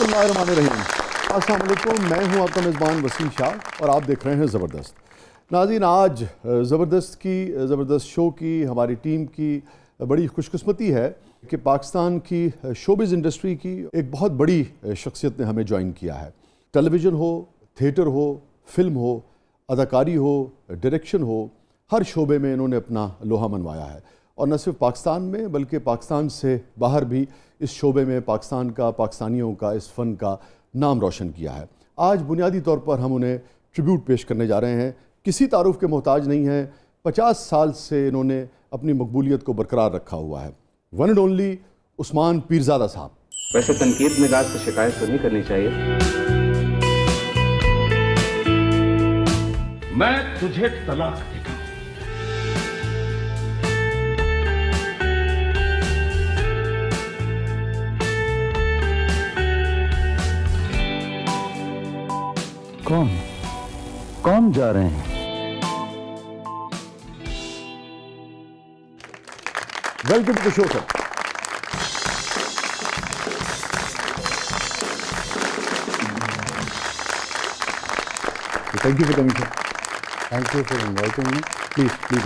बिस्मिल्लाहिर्रहमानिर्रहीम। अस्सलाम वालेकुम, मैं हूं आपका मेज़बान वसीम शाह और आप देख रहे हैं ज़बरदस्त। नाज़रीन, आज ज़बरदस्त शो की हमारी टीम की बड़ी खुशकिस्मती है कि पाकिस्तान की शोबिज़ इंडस्ट्री की एक बहुत बड़ी शख्सियत ने हमें ज्वाइन किया है। टेलीविज़न हो, थिएटर हो, फिल्म हो, अदाकारी हो, डायरेक्शन हो, हर शोबे में इन्होंने अपना लोहा मनवाया है और न सिर्फ पाकिस्तान में बल्कि पाकिस्तान से बाहर भी इस शोबे में पाकिस्तान का, पाकिस्तानियों का, इस फ़न का नाम रोशन किया है। आज बुनियादी तौर पर हम उन्हें ट्रिब्यूट पेश करने जा रहे हैं। किसी तारुफ के मोहताज नहीं हैं। 50 साल से इन्होंने अपनी मकबूलियत को बरकरार रखा हुआ है। One and only Usman Pirzada साहब। वैसे तनकीद निगाह से शिकायत तो नहीं करनी चाहिए। मैं तुझे तलाक देता हूं। कौन जा रहे हैं? Welcome to the show sir. Thank you for coming sir. Thank you for inviting me. Please please.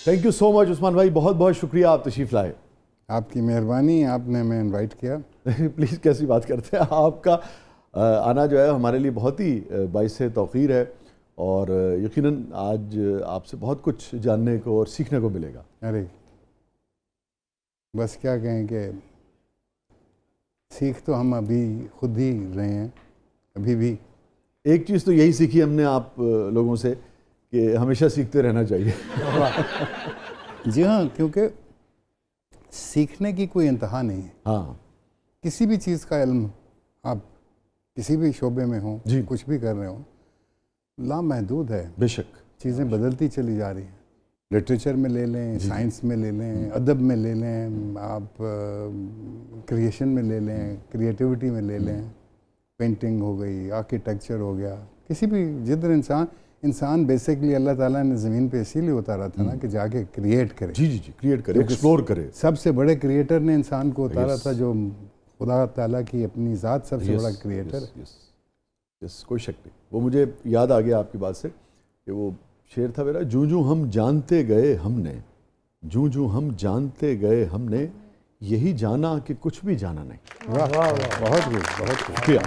Thank you so much Usman भाई, बहुत बहुत शुक्रिया, आप तशरीफ़ लाए। आपकी मेहरबानी, आपने हमें इनवाइट किया। प्लीज़, कैसी बात करते हैं। आपका आना जो है हमारे लिए बहुत ही बाइस तौक़ीर है और यकीनन आज आपसे बहुत कुछ जानने को और सीखने को मिलेगा। अरे बस क्या कहें कि सीख तो हम अभी खुद ही रहे हैं। अभी भी एक चीज़ तो यही सीखी हमने आप लोगों से कि हमेशा सीखते रहना चाहिए। जी हाँ, क्योंकि सीखने की कोई इंतहा नहीं है। हाँ, किसी भी चीज़ का इल्म आप किसी भी शोबे में हो, जी, कुछ भी कर रहे हो, लामहदूद है। बेशक चीज़ें बदलती चली जा रही हैं। लिटरेचर में ले लें, साइंस में ले लें, अदब में ले लें, आप क्रिएशन में ले लें, क्रिएटिविटी में ले लें, पेंटिंग हो गई, आर्किटेक्चर हो गया, किसी भी जिधर इंसान बेसिकली अल्लाह ताला ने ज़मीन पे इसीलिए उतारा था ना कि जाके क्रिएट करे। जी जी जी, क्रिएट करे, एक्सप्लोर करे। सबसे बड़े क्रिएटर ने इंसान को उतारा था, जो खुदा ताला की अपनी ज़ात सबसे बड़ा क्रिएटर है। यस, कोई शक नहीं। वो मुझे याद आ गया आपकी बात से कि वो शेर था मेरा, जूं जूं हम जानते गए हमने, जूं जूं हम जानते गए हमने, यही जाना कि कुछ भी जाना नहीं। वाह वाह वाह, बहुत शुक्रिया।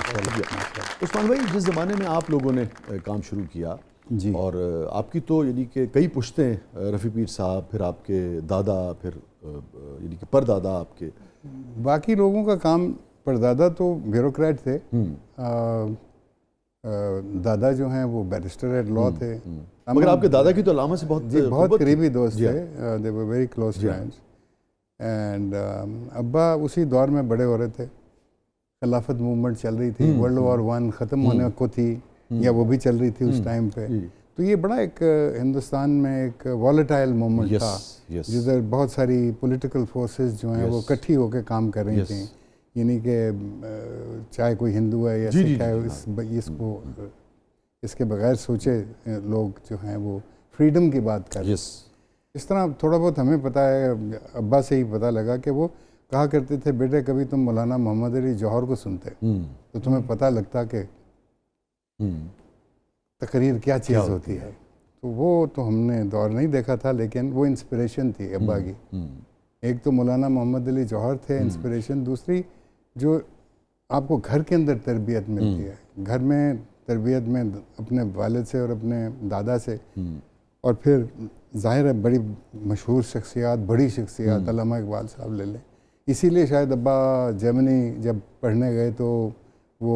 उस्मान भाई, जिस ज़माने में आप लोगों ने काम शुरू किया जी, और आपकी तो यानी कि कई पुश्तें, रफ़ी पीर साहब, फिर आपके दादा, फिर यानी कि परदादा आपके, बाकी लोगों का काम, परदादा तो ब्यूरोक्रेट थे, दादा जो हैं वो बैरिस्टर एट लॉ थे। मगर आपके दादा की तो अल्लामा से बहुत करीबी दोस्त थे। They were very close friends. And अब्बा उसी दौर में बड़े हो रहे थे। खिलाफत मूवमेंट चल रही थी, वर्ल्ड वॉर 1 ख़त्म होने को थी या वो भी चल रही थी उस टाइम पे। तो ये बड़ा एक हिंदुस्तान में एक वॉलेटाइल मोमेंट था, जिधर बहुत सारी पॉलिटिकल फोर्सेस जो हैं वो इकट्ठी होकर काम कर रही थी। यानी कि चाहे कोई हिंदू है या सिख है, इसको इसके बगैर सोचे लोग जो हैं वो फ्रीडम की बात कर रहे हैं। इस तरह थोड़ा बहुत हमें पता है, अब्बा से ही पता लगा कि वो कहा करते थे, बेटे कभी तुम मौलाना मोहम्मद अली जौहर को सुनते तो तुम्हें पता लगता कि तकरीर क्या चीज़ होती है। तो वो तो हमने दौर नहीं देखा था, लेकिन वो इंस्पिरेशन थी अब्बा की। एक तो मौलाना मोहम्मद अली जौहर थे इंस्पिरेशन, दूसरी जो आपको घर के अंदर तरबियत मिलती है, घर में तरबियत में अपने वालिद से और अपने दादा से, और फिर ज़ाहिर है बड़ी मशहूर शख्सियात, बड़ी शख्सियात, अल्लामा इकबाल साहब ले लें। इसीलिए शायद अब्बा जर्मनी जब पढ़ने गए तो वो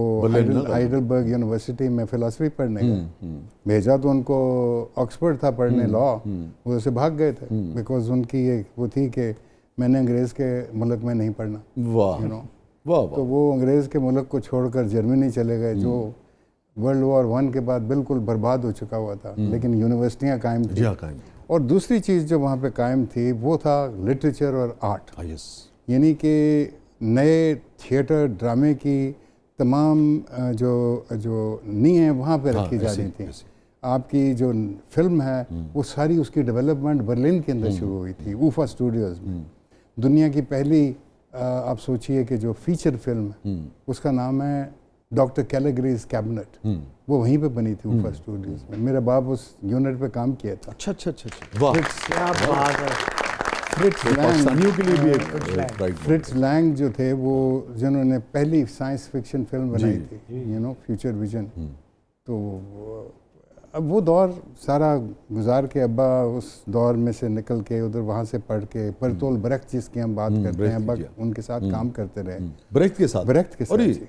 हाइडलबर्ग यूनिवर्सिटी में फ़िलासफ़ी पढ़ने गए। भेजा तो उनको ऑक्सफोर्ड था पढ़ने, लॉ, वो उसे भाग गए थे बिकॉज उनकी एक वो थी कि मैंने अंग्रेज़ के मुल्क में नहीं पढ़ना। वाह, वाह। तो वो अंग्रेज़ के मुल्क को छोड़कर जर्मनी चले गए, जो वर्ल्ड वॉर 1 के बाद बिल्कुल बर्बाद हो चुका हुआ था, लेकिन यूनिवर्सिटियाँ कायम थी। और दूसरी चीज़ जो वहाँ पे कायम थी वो था लिटरेचर और आर्ट। यानी कि नए थिएटर, ड्रामे की तमाम जो नींहें वहाँ पे रखी जा रही थी। आपकी जो फिल्म है वो सारी उसकी डेवलपमेंट बर्लिन के अंदर शुरू हुई थी, ऊफा स्टूडियोज़ में। दुनिया की पहली आप सोचिए कि जो फीचर फिल्म उसका नाम है डॉक्टर कैलेगरीज कैबिनेट, वो वहीं पे बनी थी ऊफा स्टूडियोज़ में। मेरा बाप उस यूनिट पे काम किया था। अच्छा अच्छा अच्छा अच्छा, वाह, क्या बात है। फ्रिट्ज लैंग, पाकिस्तानियों के लिए भी एक प्राइड। फ्रिट्ज लैंग जो थे वो जिन्होंने पहली साइंस फिक्शन फिल्म बनाई थी, फ्यूचर विजन। तो अब वो दौर सारा गुजार के अब्बा उस दौर में से निकल के उधर वहाँ से पढ़ के बर्तोल ब्रेख्त जिसकी हम बात करते हैं, अब्बा उनके साथ काम करते रहे। ब्रेख्त के साथ जी।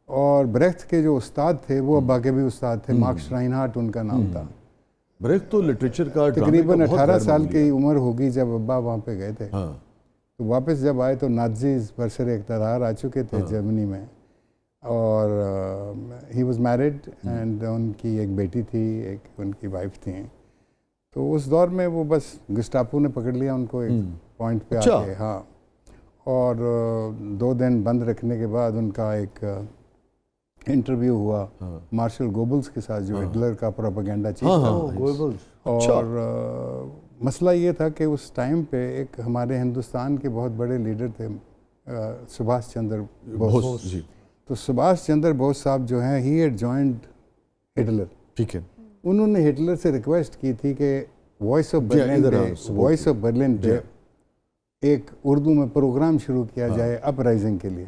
और ब्रेख्त के जो उस्ताद थे वो अब्बा के भी उस्ताद थे, मार्क श्राइनहार्ट उनका नाम था। ब्रेख्त तो लिटरेचर का तकरीबन 18 साल की उम्र होगी जब अब्बा वहाँ पे गए थे। तो वापस जब आए तो नाज़ीज़ बरसरे इक़्तिदार आ चुके थे जर्मनी में, और ही वाज मैरिड एंड उनकी एक बेटी थी, एक उनकी वाइफ थी। तो उस दौर में वो बस गस्टापो ने पकड़ लिया उनको एक पॉइंट पे आके। हाँ, और 2 दिन बंद रखने के बाद उनका एक इंटरव्यू हुआ मार्शल गोबल्स के साथ, जो हिटलर का प्रोपेगेंडा चीफ था। गोबल्स। और मसला ये था कि उस टाइम पे एक हमारे हिंदुस्तान के बहुत बड़े लीडर थे सुभाष चंद्र बोस जी। तो सुभाष चंद्र बोस साहब जो हैं, ही हैड जॉइंड हिटलर। ठीक है। उन्होंने हिटलर से रिक्वेस्ट की थी कि वॉइस ऑफ बर्लिन पे एक उर्दू में प्रोग्राम शुरू किया जाए अपराइजिंग के लिए।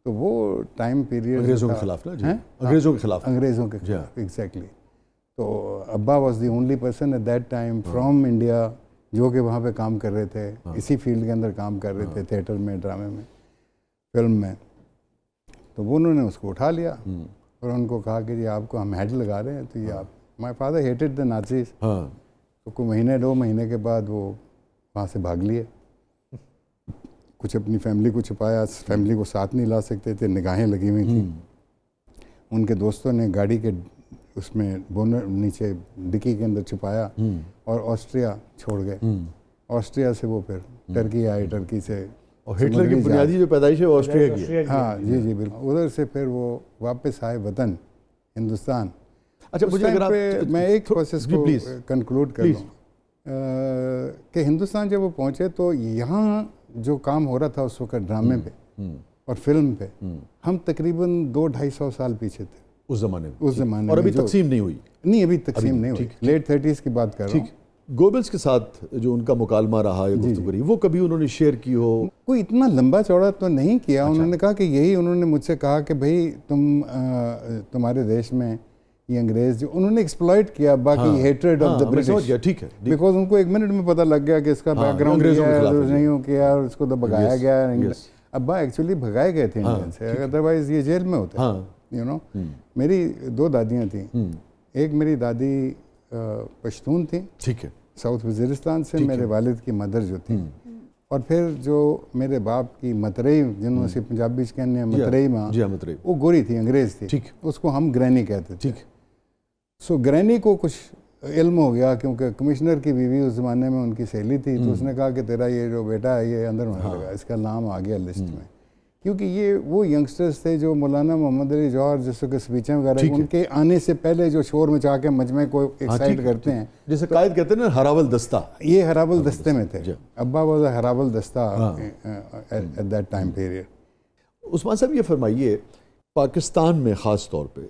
तो वो टाइम पीरियड अंग्रेज़ों के खिलाफ ना जी, अंग्रेज़ों के खिलाफ एग्जैक्टली। तो अब्बा was the only person at that time from India जो कि वहाँ पे काम कर रहे थे, इसी फील्ड के अंदर काम कर रहे थे, थिएटर में, ड्रामे में, फिल्म में। तो वो उन्होंने उसको उठा लिया और उनको कहा कि जी आपको हम हेड लगा रहे हैं, तो ये आप, माय फादर हेटेड द नाज़ीज़। तो कुछ महीने 2 महीने के बाद वो वहाँ से भाग लिए। कुछ अपनी फैमिली को छुपाया, फैमिली को साथ नहीं ला सकते थे, निगाहें लगी हुई थी। उनके दोस्तों ने गाड़ी के उसमें बोनट नीचे डिक्की के अंदर छुपाया और ऑस्ट्रिया छोड़ गए। ऑस्ट्रिया से वो फिर टर्की आए, टर्की से, और हिटलर की बुनियादी जो पैदाइश है वो ऑस्ट्रिया की है। हाँ जी जी बिल्कुल। उधर से फिर वो वापस आए वतन हिंदुस्तान। अच्छा, मुझे अगर आप मैं एक प्रोसेस को कंक्लूड कर लूँ कि हिंदुस्तान जब वो पहुँचे तो यहाँ जो काम हो रहा था उस वक्त ड्रामे पे और फिल्म पे, हम तकरीबन 200-250 साल पीछे थे उस ज़माने में। और अभी तकसीम नहीं हुई। नहीं, अभी तकसीम नहीं हुई, लेट 30s की बात कर रहा हूँ। गोबल्स के साथ जो उनका मुकालमा रहा है, गुफ्तगू रही, वो कभी उन्होंने शेयर की हो? कोई इतना लंबा चौड़ा तो नहीं किया। अच्छा। उन्होंने कहा कि यही, उन्होंने मुझसे कहा कि भाई तुम्हारे देश में ये अंग्रेज जो उन्होंने एक्सप्लॉइट किया, बाकी हेट्रेड ऑफ द ब्रिटिश। ठीक है, बिकॉज उनको 1 मिनट में पता लग गया कि इसका बैकग्राउंड नहीं हो किया और इसको तो भगाया गया। अब्बा एक्चुअली भगाए गए थे इंडियन से, अदरवाइज ये जेल में होते। यू नो, मेरी 2 दादियाँ थी। एक मेरी दादी पश्तून थी, ठीक है, साउथ वजीरिस्तान से। मेरे वालिद की मदर जो थी, और फिर जो मेरे बाप की मतरई, जिन्होंने से पंजाबी कहने हैं मतरई माँ, वो गोरी थी, अंग्रेज थी। ठीक, उसको हम ग्रैनी कहते थे। ठीक। सो ग्रैनी को कुछ इल्म हो गया, क्योंकि कमिश्नर की बीवी उस ज़माने में उनकी सहेली थी। तो उसने कहा कि तेरा ये जो बेटा है ये अंदर होने लगा, इसका नाम आ गया लिस्ट में। क्योंकि ये वो यंगस्टर्स थे जो मौलाना मोहम्मद अली जौहर जिस वक्त स्पीचें वगैरह, उनके आने से पहले जो शोर मचा के मजमे को एक्साइट करते हैं, जैसे कायद कहते हैं ना, हरावल दस्ता। ये हरावल दस्ते में थे। अब्बा वाज अ हरावल दस्ता at that time period. Usman साहब ये फरमाइए, पाकिस्तान में ख़ास तौर पे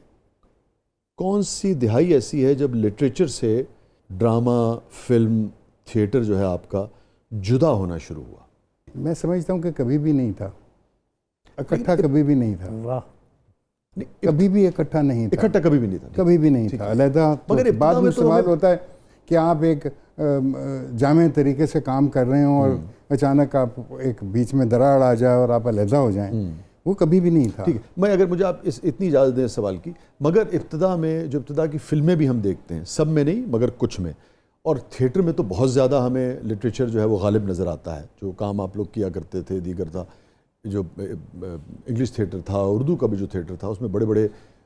कौन सी दिहाई ऐसी है जब लिटरेचर से ड्रामा, फिल्म, थिएटर जो है आपका जुदा होना शुरू हुआ? मैं समझता हूँ कि कभी भी नहीं था इकट्ठा, कभी भी नहीं था। वाह, कभी भी इकट्ठा नहीं था, इकट्ठा कभी भी नहीं था, कभी भी नहीं था, अलहदा। मगर बाद में सवाल होता है कि आप एक जामे तरीके से काम कर रहे हो और अचानक आप एक बीच में दरार आ जाए और आप अलहदा हो जाएं, वो कभी भी नहीं था। ठीक है, मैं अगर मुझे आप इतनी इजाज़त दें सवाल की, मगर इब्तिदा में जो इब्तिदा की फ़िल्में भी हम देखते हैं, सब में नहीं मगर कुछ में, और थिएटर में तो बहुत ज़्यादा हमें लिटरेचर जो है वो गालिब नज़र आता है। जो काम आप लोग किया करते थे, दीगर था, जो इंग्लिश थिएटर था, उर्दू का भी जो थिएटर था, उसमें बड़े बड़े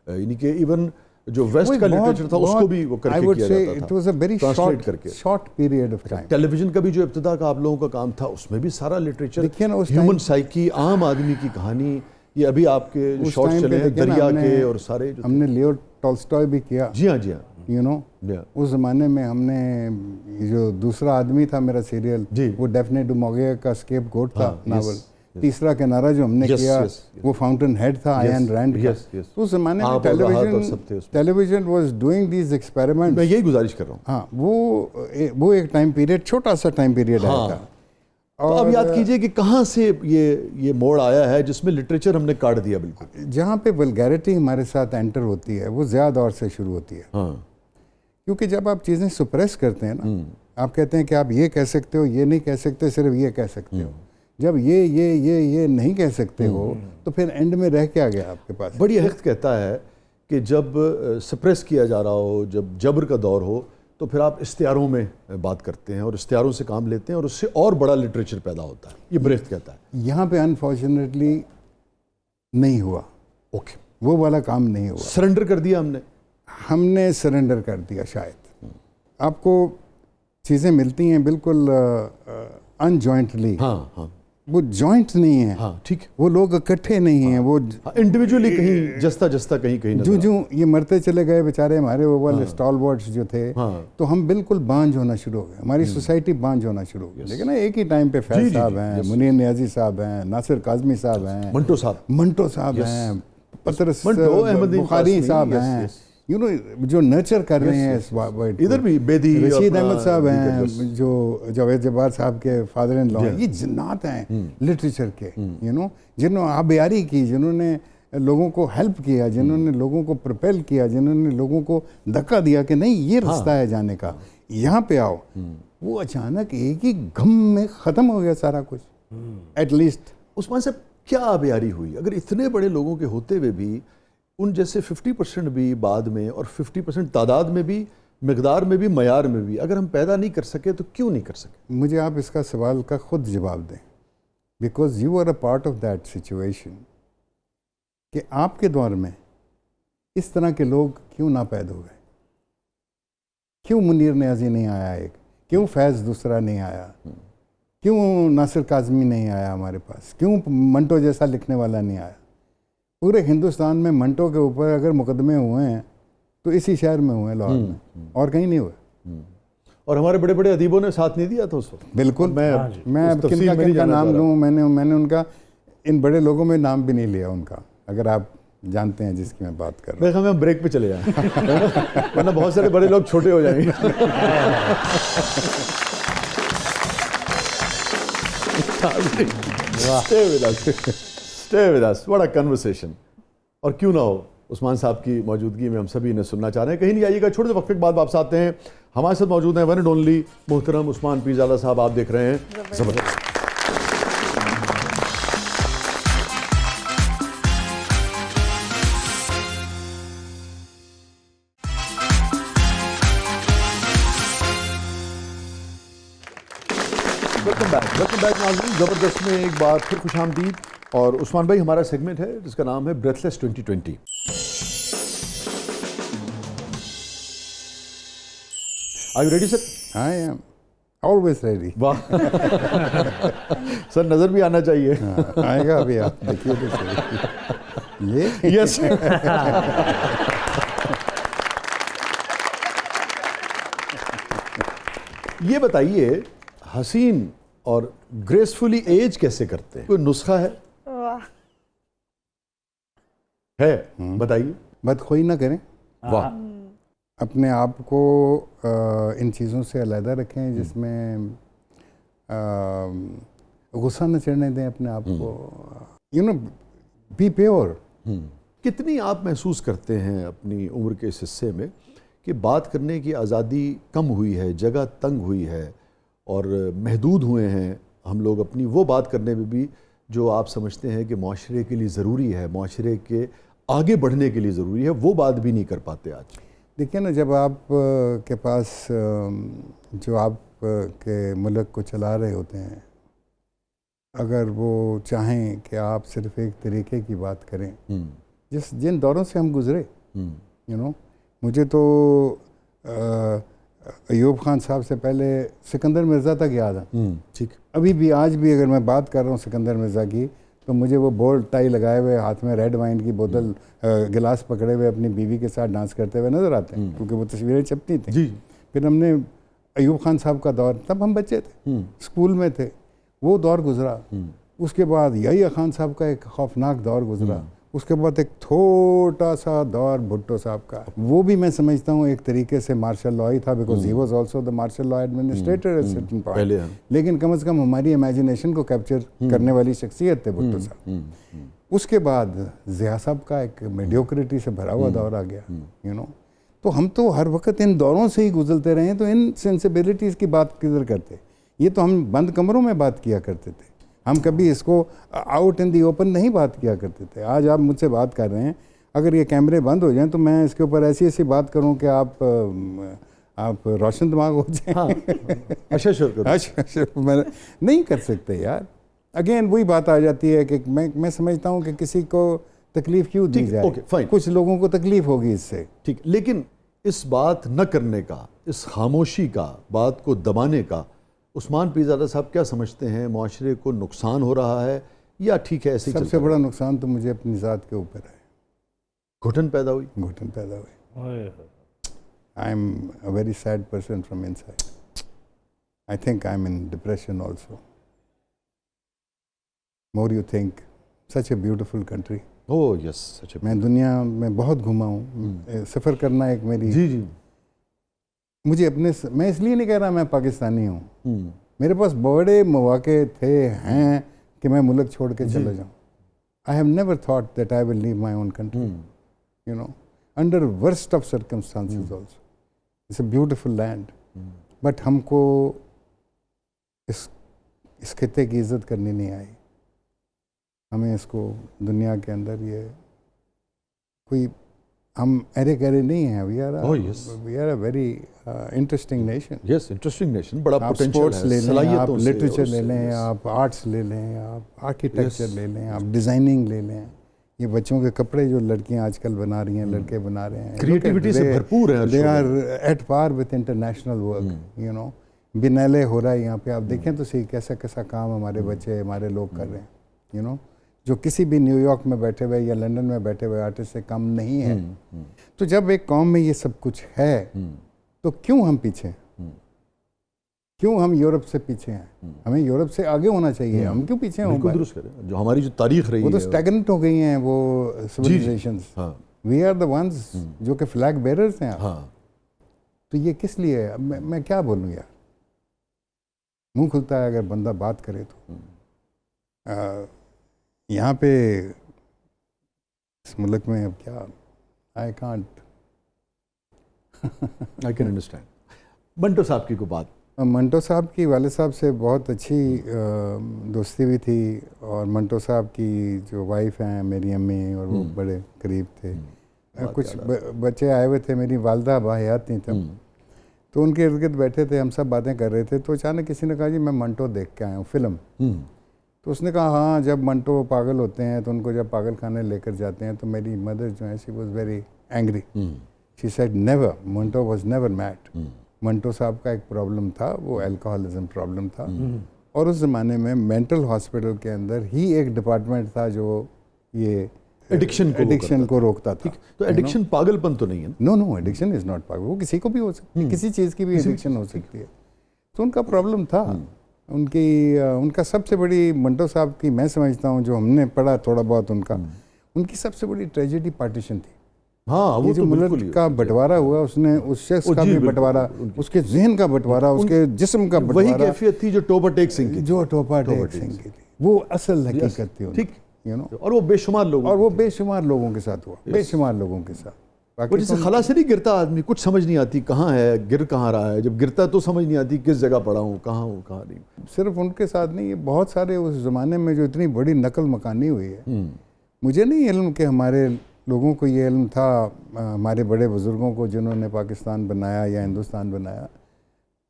यानी कि इवन जो वेस्ट का लिटरेचर था उसको भी वो करके किया जाता था, it was a very short period of time. Television का भी जो इब्तिदा का आप लोगों का काम था, उसमें भी सारा लिटरेचर, ह्यूमन साइकी, आम आदमी की कहानी, ये अभी आपके जो शॉर्ट्स चले हैं दरिया के और सारे, हमने लियो टॉल्स्टॉय भी किया। जी हाँ, जी हाँ, यू नो। उस ज़माने में हमने ये जो दूसरा आदमी था मेरा सीरियल, वो डेफिनेट मोगे का स्केप गोट था नावल। तीसरा किनारा जो हमने किया वो फाउंटेन हेड था आयन रैंड का। तो उस ज़माने में television was doing these experiment. मैं यही गुजारिश कर रहा हूँ। हाँ, वो एक टाइम पीरियड, छोटा सा टाइम पीरियड आया था। तो अब याद कीजिए कि कहाँ से ये मोड़ आया है जिसमें लिटरेचर हमने काट दिया बिल्कुल। जहाँ पे वल्गैरिटी हमारे साथ एंटर होती है वो ज़्यादा दौर से शुरू होती है। क्योंकि जब आप चीज़ें सुप्रेस करते हैं ना, आप कहते हैं कि आप ये कह सकते हो, ये नहीं कह सकते, सिर्फ ये कह सकते हो। जब ये नहीं कह सकते हो तो फिर एंड में रह क्या गया आपके पास? बड़ी हक़ कहता है कि जब सप्रेस किया जा रहा हो, जब जबर का दौर हो, तो फिर आप इश्तिहारों में बात करते हैं और इश्तिहारों से काम लेते हैं और उससे और बड़ा लिटरेचर पैदा होता है। ये ब्रेख्त कहता है। यहाँ पे अनफॉर्चुनेटली नहीं हुआ। ओके, वो वाला काम नहीं हुआ। सरेंडर कर दिया हमने सरेंडर कर दिया शायद। आपको चीज़ें मिलती हैं बिल्कुल अनजॉइंटली। हाँ, वो जॉइंट नहीं है। हाँ, ठीक है। वो लोग इकट्ठे नहीं हैं, वो इंडिविजुअली कहीं जस्ता कहीं जो ये मरते चले गए बेचारे हमारे वो वाले स्टॉलवर्ड्स जो थे। तो हम बिल्कुल बांझ होना शुरू हो गए, हमारी सोसाइटी बांझ होना शुरू हो गई। लेकिन एक ही टाइम पे फैज साहब हैं, मुनीर नियाजी साहब हैं, नासिर काज़मी साहब हैं, मंटो साहब हैं, पतरस बुखारी साहब हैं, यू नो, जो नर्चर कर रहे हैं इस वर्ड। इधर भी बेदी रशीद अहमद साहब हैं, जो जावेद जब्बार साहब के फादर इन लॉ हैं। ये जन्नात हैं लिटरेचर के, यू नो, जिन्होंने आबियारी की, जिन्होंने लोगों को हेल्प किया, जिन्होंने लोगों को प्रोपेल किया, जिन्होंने लोगों को धक्का दिया कि नहीं ये रास्ता है जाने का, यहाँ पे आओ। वो अचानक एक ही घम में ख़त्म हो गया सारा कुछ। एटलीस्ट उस्मान साहब क्या आबियारी हुई? अगर इतने बड़े लोगों के होते हुए भी उन जैसे 50% भी बाद में और 50% तादाद में भी, मिकदार में भी, मयार में भी अगर हम पैदा नहीं कर सके तो क्यों नहीं कर सके? मुझे आप इसका सवाल का खुद जवाब दें, because you are a part of that situation कि आपके दौर में इस तरह के लोग क्यों ना पैदा हो गए? क्यों मुनीर नियाज़ी नहीं आया एक? क्यों फैज़ दूसरा नहीं आया? क्यों नासिर काज़मी नहीं आया हमारे पास? क्यों मंटो जैसा लिखने वाला नहीं आया? पूरे हिंदुस्तान में मंटो के ऊपर अगर मुकदमे हुए हैं तो इसी शहर में हुए, लाहौर में, और कहीं नहीं हुए। और हमारे बड़े बड़े अदीबों ने साथ नहीं दिया था उस वक्त। बिल्कुल। मैं अब किनका नाम लूँ? मैंने उनका, इन बड़े लोगों में नाम भी नहीं लिया उनका, अगर आप जानते हैं जिसकी मैं बात कर रहा हूँ। हम ब्रेक पे चले जाएं वरना बहुत सारे बड़े लोग छोटे हो जाएंगे। Stay with us. What a conversation. और क्यों ना हो, उस्मान साहब की मौजूदगी में हम सभी इन्हें सुनना चाह रहे हैं। कहीं नहीं जाइएगा, छोटे से वक्फे के बाद वापस आते हैं। हमारे साथ मौजूद हैं वन एंड ओनली मोहतरम उस्मान पीरजादा साहब। आप देख रहे हैं ज़बरदस्त। वेलकम बैक नाज़रीन। ज़बरदस्त में एक बार फिर खुशामदीद। और उस्मान भाई, हमारा सेगमेंट है जिसका नाम है breathless 2020। Are you ready sir? I am always ready. वाह सर, नजर भी आना चाहिए। आएगा अभी, आप देखिए तो सही। ये यस ये बताइए, हसीन और ग्रेसफुली एज कैसे करते हैं? कोई नुस्खा है? बताइए। बदखोई ना करें। वाह। अपने आप को इन चीज़ों से अलहदा रखें जिसमें गुस्सा न चढ़ने दें अपने आप को। You know, be pure. कितनी आप महसूस करते हैं अपनी उम्र के इस हिस्से में कि बात करने की आज़ादी कम हुई है, जगह तंग हुई है और महदूद हुए हैं हम लोग अपनी वो बात करने में भी जो आप समझते हैं कि माशरे के लिए ज़रूरी है, माशरे के आगे बढ़ने के लिए ज़रूरी है, वो बात भी नहीं कर पाते आज? देखिए ना, जब आप के पास जो आप के मुल्क को चला रहे होते हैं, अगर वो चाहें कि आप सिर्फ एक तरीके की बात करें, जिन दौरों से हम गुज़रे, यू नो, मुझे तो अयूब खान साहब से पहले सिकंदर मिर्ज़ा तक याद है। ठीक। अभी भी, आज भी अगर मैं बात कर रहा हूँ सिकंदर मिर्ज़ा की, तो मुझे वो बोल्ट टाई लगाए हुए हाथ में रेड वाइन की बोतल गिलास पकड़े हुए अपनी बीवी के साथ डांस करते हुए नज़र आते हैं, क्योंकि वो तस्वीरें छपती थी। जी। फिर हमने अयूब खान साहब का दौर, तब हम बच्चे थे, स्कूल में थे, वो दौर गुजरा। उसके बाद यही खान साहब का एक खौफनाक दौर गुजरा। उसके बाद एक छोटा सा दौर भुट्टो साहब का, वो भी मैं समझता हूँ एक तरीके से मार्शल लॉ ही था, because he was also the martial law administrator at certain point. लेकिन कम से कम हमारी इमेजिनेशन को कैप्चर करने वाली शख्सियत थे भुट्टो साहब। उसके बाद ज़िया साहब का एक मेडियोक्रिटी से भरा हुआ दौर आ गया, यू नो। तो हम तो हर वक्त इन दौरों से ही गुजरते रहे हैं, तो इन सेंसिबिलिटीज़ की बात किधर करते? ये तो हम बंद कमरों में बात किया करते थे, हम कभी इसको आउट इन दी ओपन नहीं बात किया करते थे। आज आप मुझसे बात कर रहे हैं, अगर ये कैमरे बंद हो जाएं तो मैं इसके ऊपर ऐसी ऐसी बात करूं कि आप रोशन दिमाग हो जाए। हाँ, अच्छा, मैं नहीं कर सकते यार। अगेन वही बात आ जाती है कि मैं समझता हूं कि किसी को तकलीफ क्यों दी जाए। फाइन, कुछ लोगों को तकलीफ होगी इससे, ठीक। लेकिन इस बात न करने का, इस खामोशी का, बात को दबाने का उस्मान पीरजादा साहब क्या समझते हैं? मुआशरे को नुकसान हो रहा है या ठीक है ऐसे ही? सबसे बड़ा नुकसान तो मुझे अपनी ज़ात के ऊपर है। घुटन पैदा हुई? घुटन पैदा हुई। I am a very sad person from inside. I think I am in depression also. More you think, such a beautiful country. Oh yes, such. मैं दुनिया में बहुत घूमा हूँ। सफ़र करना एक मेरी, जी, मुझे अपने, मैं इसलिए नहीं कह रहा मैं पाकिस्तानी हूँ, मेरे पास बड़े मौके हैं कि मैं मुल्क छोड़ के चला जाऊँ। I have never thought that I will leave my own country, you know, under worst of circumstances also. It's a beautiful land, but हमको इस खित्ते की इज्जत करनी नहीं आई। हमें इसको दुनिया के अंदर ये कोई, हम अरे गहरे नहीं हैं। We are a very interesting nation. Yes, interesting nation, बड़ा आप पोटेंशियल स्पोर्ट्स है, ले लें, आप सलाहियतों से, लिटरेचर ले लें, yes. आप आर्ट्स ले लें, आप आर्किटेक्चर ले लें, आप डिज़ाइनिंग ले लें। ये बच्चों के कपड़े जो लड़कियां आजकल बना रही हैं, लड़के बना रहे हैं, क्रिएटिविटी से भरपूर है। They are at par with international work, you know. Biennale हो रहा है यहाँ पे, आप देखें तो सही कैसा कैसा काम हमारे बच्चे, हमारे लोग कर रहे हैं, यू नो, जो किसी भी न्यूयॉर्क में बैठे हुए या लंदन में बैठे हुए आर्टिस्ट से कम नहीं है। तो जब एक कौम में ये सब कुछ है तो क्यों हम पीछे हैं? क्यों हम यूरोप से पीछे हैं? हमें यूरोप से आगे होना चाहिए। हम क्यों पीछे हैं? बिल्कुल दुरुस्त करें। जो हमारी जो तारीख रही वो तो है, स्टैगनेंट हो गई हैं वो civilisations. We are the ones जो कि फ्लैग बेरर्स हैं। तो ये किस लिए है? मैं क्या बोलूँ यार, मुंह खुलता है अगर बंदा बात करे तो। यहाँ पे इस मुल्क में अब क्या, I can't. I can understand. Manto साहब की को बात, मंटो साहब की वाले साहब से बहुत अच्छी दोस्ती भी थी, और मंटो साहब की जो वाइफ हैं मेरी अम्मी, और वो बड़े करीब थे। कुछ बच्चे आए हुए थे, मेरी वालदा बाहयात नहीं तब, तो उनके इर्द गिर्द बैठे थे, हम सब बातें कर रहे थे। तो अचानक किसी ने कहा जी मैं मंटो देख के आया हूँ फिल्म। तो उसने कहा हाँ, जब मंटो पागल होते हैं तो उनको जब पागल खाने लेकर जाते हैं तो मेरी मदर जो है she was very angry. She said never, Manto was never mad. Manto साहब का एक प्रॉब्लम था, वो अल्कोहलिज्म प्रॉब्लम था, और उस ज़माने में मेंटल हॉस्पिटल के अंदर ही एक डिपार्टमेंट था जो ये एडिक्शन को रोकता था। तो एडिक्शन पागलपन तो नहीं है? नो, एडिक्शन इज़ नॉट पागल। वो किसी को भी हो सकती है, किसी चीज़ की भी एडिक्शन हो सकती है। तो उनका प्रॉब्लम था, उनका सबसे बड़ी, मंटो साहब की मैं समझता हूँ, जो हमने पढ़ा थोड़ा बहुत उनकी सबसे बड़ी ट्रेजेडी पार्टीशन थी। हाँ, वो जो तो मुल्क का बटवारा हुआ, उसने उस शख्स का भी बटवारा, उसके जहन का बटवारा, उसके जिस्म का बटवारा। वही कैफियत थी जो टोपा टेक सिंह की, थी। वो असल हकीकत थी, ठीक, यू नो। और वो बेशुमार लोगों के साथ हुआ, बेशुमार लोगों के साथ। वो जैसे खला से नहीं गिरता आदमी, कुछ समझ नहीं आती कहाँ है, गिर कहाँ रहा है, जब गिरता तो समझ नहीं आती किस जगह पड़ा हूँ, कहाँ नहीं। सिर्फ उनके साथ नहीं, ये बहुत सारे उस ज़माने में जो इतनी बड़ी नकल मकानी हुई है। मुझे नहीं इल्म कि हमारे लोगों को ये इल्म था, हमारे बड़े बुज़ुर्गों को जिन्होंने पाकिस्तान बनाया या हिंदुस्तान बनाया,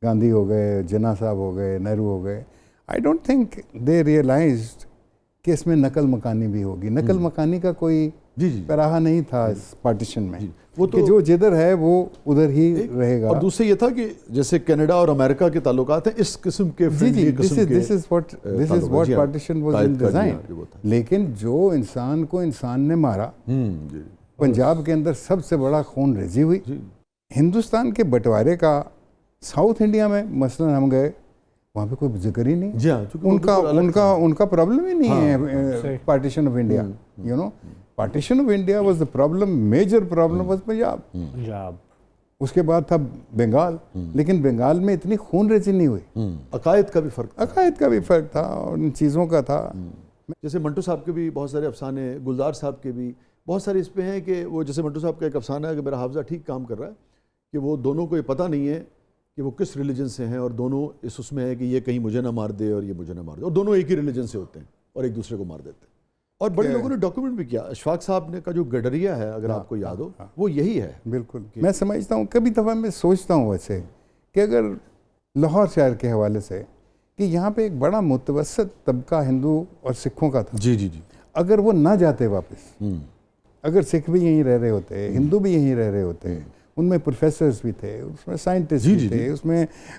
गांधी हो गए, जिन्ना साहब हो गए, नेहरू हो गए, I don't think they realised कि इसमें नकल मकानी भी होगी। नकल मकानी का कोई पैराहा नहीं था इस पार्टीशन में। वो कि जो जिधर है वो उधर ही रहेगा। और दूसरे ये था कि जैसे कनाडा और अमेरिका के ताल्लुकात हैं इस किस्म के जी friendly किस्म के this is what partition was in design. लेकिन जो इंसान को इंसान ने मारा, पंजाब के अंदर सबसे बड़ा खून रेजी हुई। हिंदुस्तान के बंटवारे का साउथ इंडिया में मसलन हम गए, वहाँ पे कोई जिक्र ही नहीं। जी हाँ, उनका प्रॉब्लम ही नहीं है partition of India. You know, partition of India was the problem, major problem was Punjab. उसके बाद था बंगाल, लेकिन बंगाल में इतनी खून रेजी नहीं हुई। अकायद का भी फर्क था और इन चीज़ों का था। जैसे मंटू साहब के भी बहुत सारे अफसाने, गुलजार साहब के भी बहुत सारे इस पे हैं कि वो, जैसे मंटू साहब का एक अफसाना है कि मेरा हाफजा ठीक काम कर रहा है, कि वो दोनों को ये पता नहीं है कि वो किस रिलीजन से हैं, और दोनों इस उसमें है कि ये कहीं मुझे ना मार दे और ये मुझे ना मार दे, और दोनों एक ही रिलीजन से होते हैं और एक दूसरे को मार देते हैं। और बड़े लोगों ने डॉक्यूमेंट भी किया। अशफाक साहब ने का जो गडरिया है, अगर आपको याद हो, वो यही है। बिल्कुल, मैं समझता हूँ, कभी दफ़ा मैं सोचता हूँ वैसे कि अगर लाहौर शहर के हवाले से कि यहाँ पे एक बड़ा मुतवसत तबका हिंदू और सिखों का था। जी, अगर वो ना जाते वापस, अगर सिख भी यहीं रह रहे होते, हिंदू भी यहीं रह रहे होते, उनमें प्रोफेसर्स भी थे, उसमें साइंटिस्ट भी थे,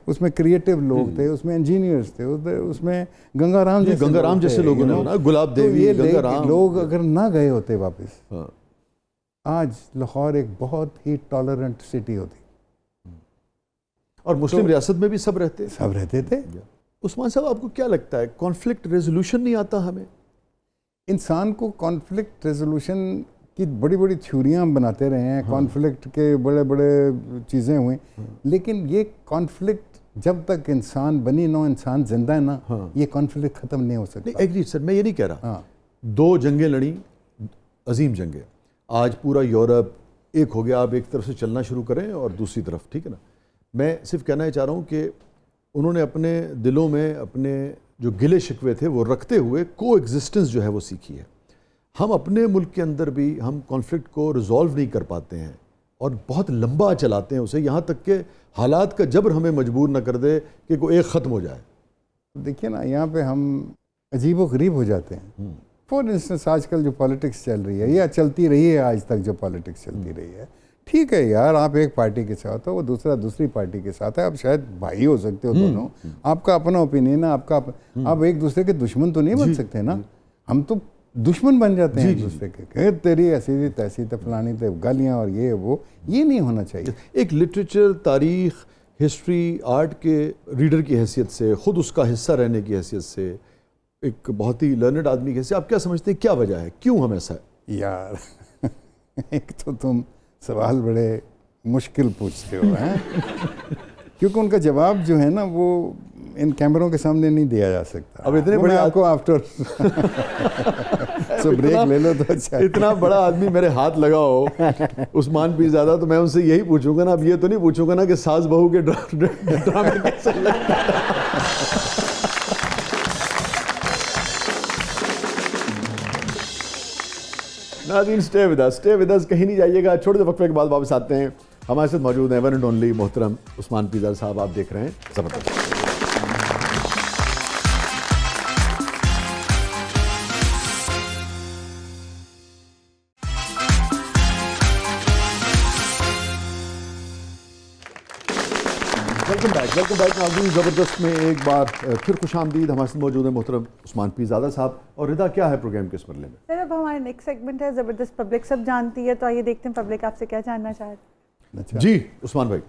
उसमें क्रिएटिव लोग थे, उसमें इंजीनियर्स थे, उसमें गंगाराम जैसे लोगों ने बनाया, गुलाब देवी, गंगाराम लोग अगर ना गए होते वापस, आज लाहौर एक बहुत ही टॉलरेंट सिटी होती। और मुस्लिम रियासत में भी सब रहते थे। उस्मान साहब, आपको क्या लगता है, कॉन्फ्लिक्ट रेजोल्यूशन नहीं आता हमें? इंसान को कॉन्फ्लिक्ट रेजोल्यूशन कि बड़ी बड़ी थ्योरियाँ हम बनाते रहे हैं, कॉन्फ्लिक्ट के बड़े बड़े चीज़ें हुई, लेकिन ये कॉन्फ्लिक्ट जब तक इंसान बनी ना, इंसान जिंदा है ना, ये कॉन्फ्लिक्ट ख़त्म नहीं हो सकता। एग्री सर, मैं ये नहीं कह रहा। दो जंगें लड़ी, अजीम जंगें, आज पूरा यूरोप एक हो गया, आप एक तरफ से चलना शुरू करें और दूसरी तरफ, ठीक है ना। मैं सिर्फ कहना चाह रहा हूँ कि उन्होंने अपने दिलों में अपने जो गिले शिकवे थे वो रखते हुए को एग्जिस्टेंस जो है वो सीखी है। हम अपने मुल्क के अंदर भी हम कॉन्फ्लिक्ट को रिजॉल्व नहीं कर पाते हैं और बहुत लंबा चलाते हैं उसे, यहाँ तक कि हालात का जबर हमें मजबूर न कर दे कि कोई एक ख़त्म हो जाए। देखिए ना, यहाँ पे हम अजीब व गरीब हो जाते हैं। फॉर इंस्टेंस आजकल जो पॉलिटिक्स चल रही है या चलती रही है, आज तक जो पॉलिटिक्स चलती रही है, ठीक है यार, आप एक पार्टी के साथ हो, वो दूसरा दूसरी पार्टी के साथ है, आप शायद भाई हो सकते हो दोनों, आपका अपना ओपिनियन है, आप एक दूसरे के दुश्मन तो नहीं बन सकते ना। हम तो दुश्मन बन जाते हैं एक दूसरे के, तेरी ऐसी थी तैसी थी फलानी थे, गालियाँ और ये नहीं होना चाहिए। एक लिटरेचर, तारीख, हिस्ट्री, आर्ट के रीडर की हैसियत से, ख़ुद उसका हिस्सा रहने की हैसियत से, एक बहुत ही लर्नड आदमी की हैसियत, आप क्या समझते हैं क्या वजह है, क्यों हम ऐसा है? यार एक तो तुम सवाल बड़े मुश्किल पूछते हो हैं क्योंकि उनका जवाब जो है ना वो इन कैमरों के सामने नहीं दिया जा सकता। अब इतने बड़े आपको आफ्टर सो ब्रेक ले लो तो अच्छा। इतना बड़ा आदमी मेरे हाथ लगाओ उस्मान पीरज़ादा, तो मैं उनसे यही पूछूंगा ना, अब ये तो नहीं पूछूंगा ना कि सास बहू के ड्रामे कैसे लगता है। नाज़रीन, स्टे विद अस, कहीं नहीं जाइएगा, छोटे से वक्फे के बाद वापस आते हैं। हमारे साथ मौजूद हैं वन एंड ओनली मोहतरम उस्मान पीरज़ादा साहब, आप देख रहे हैं ज़बरदस्त। वेलकम बैक नाज़रीन, ज़बरदस्त में एक बार फिर खुशामदीद। हमारे साथ मौजूद है मोहतरम उस्मान पीरज़ादा साहब। और रिदा, क्या है प्रोग्राम के इस मरले में? सर, अब हमारा नेक्स्ट सेगमेंट है ज़बरदस्त पब्लिक सब जानती है, तो आइए देखते हैं पब्लिक आपसे क्या जानना चाह रही है। अच्छा। जी उस्मान भाई।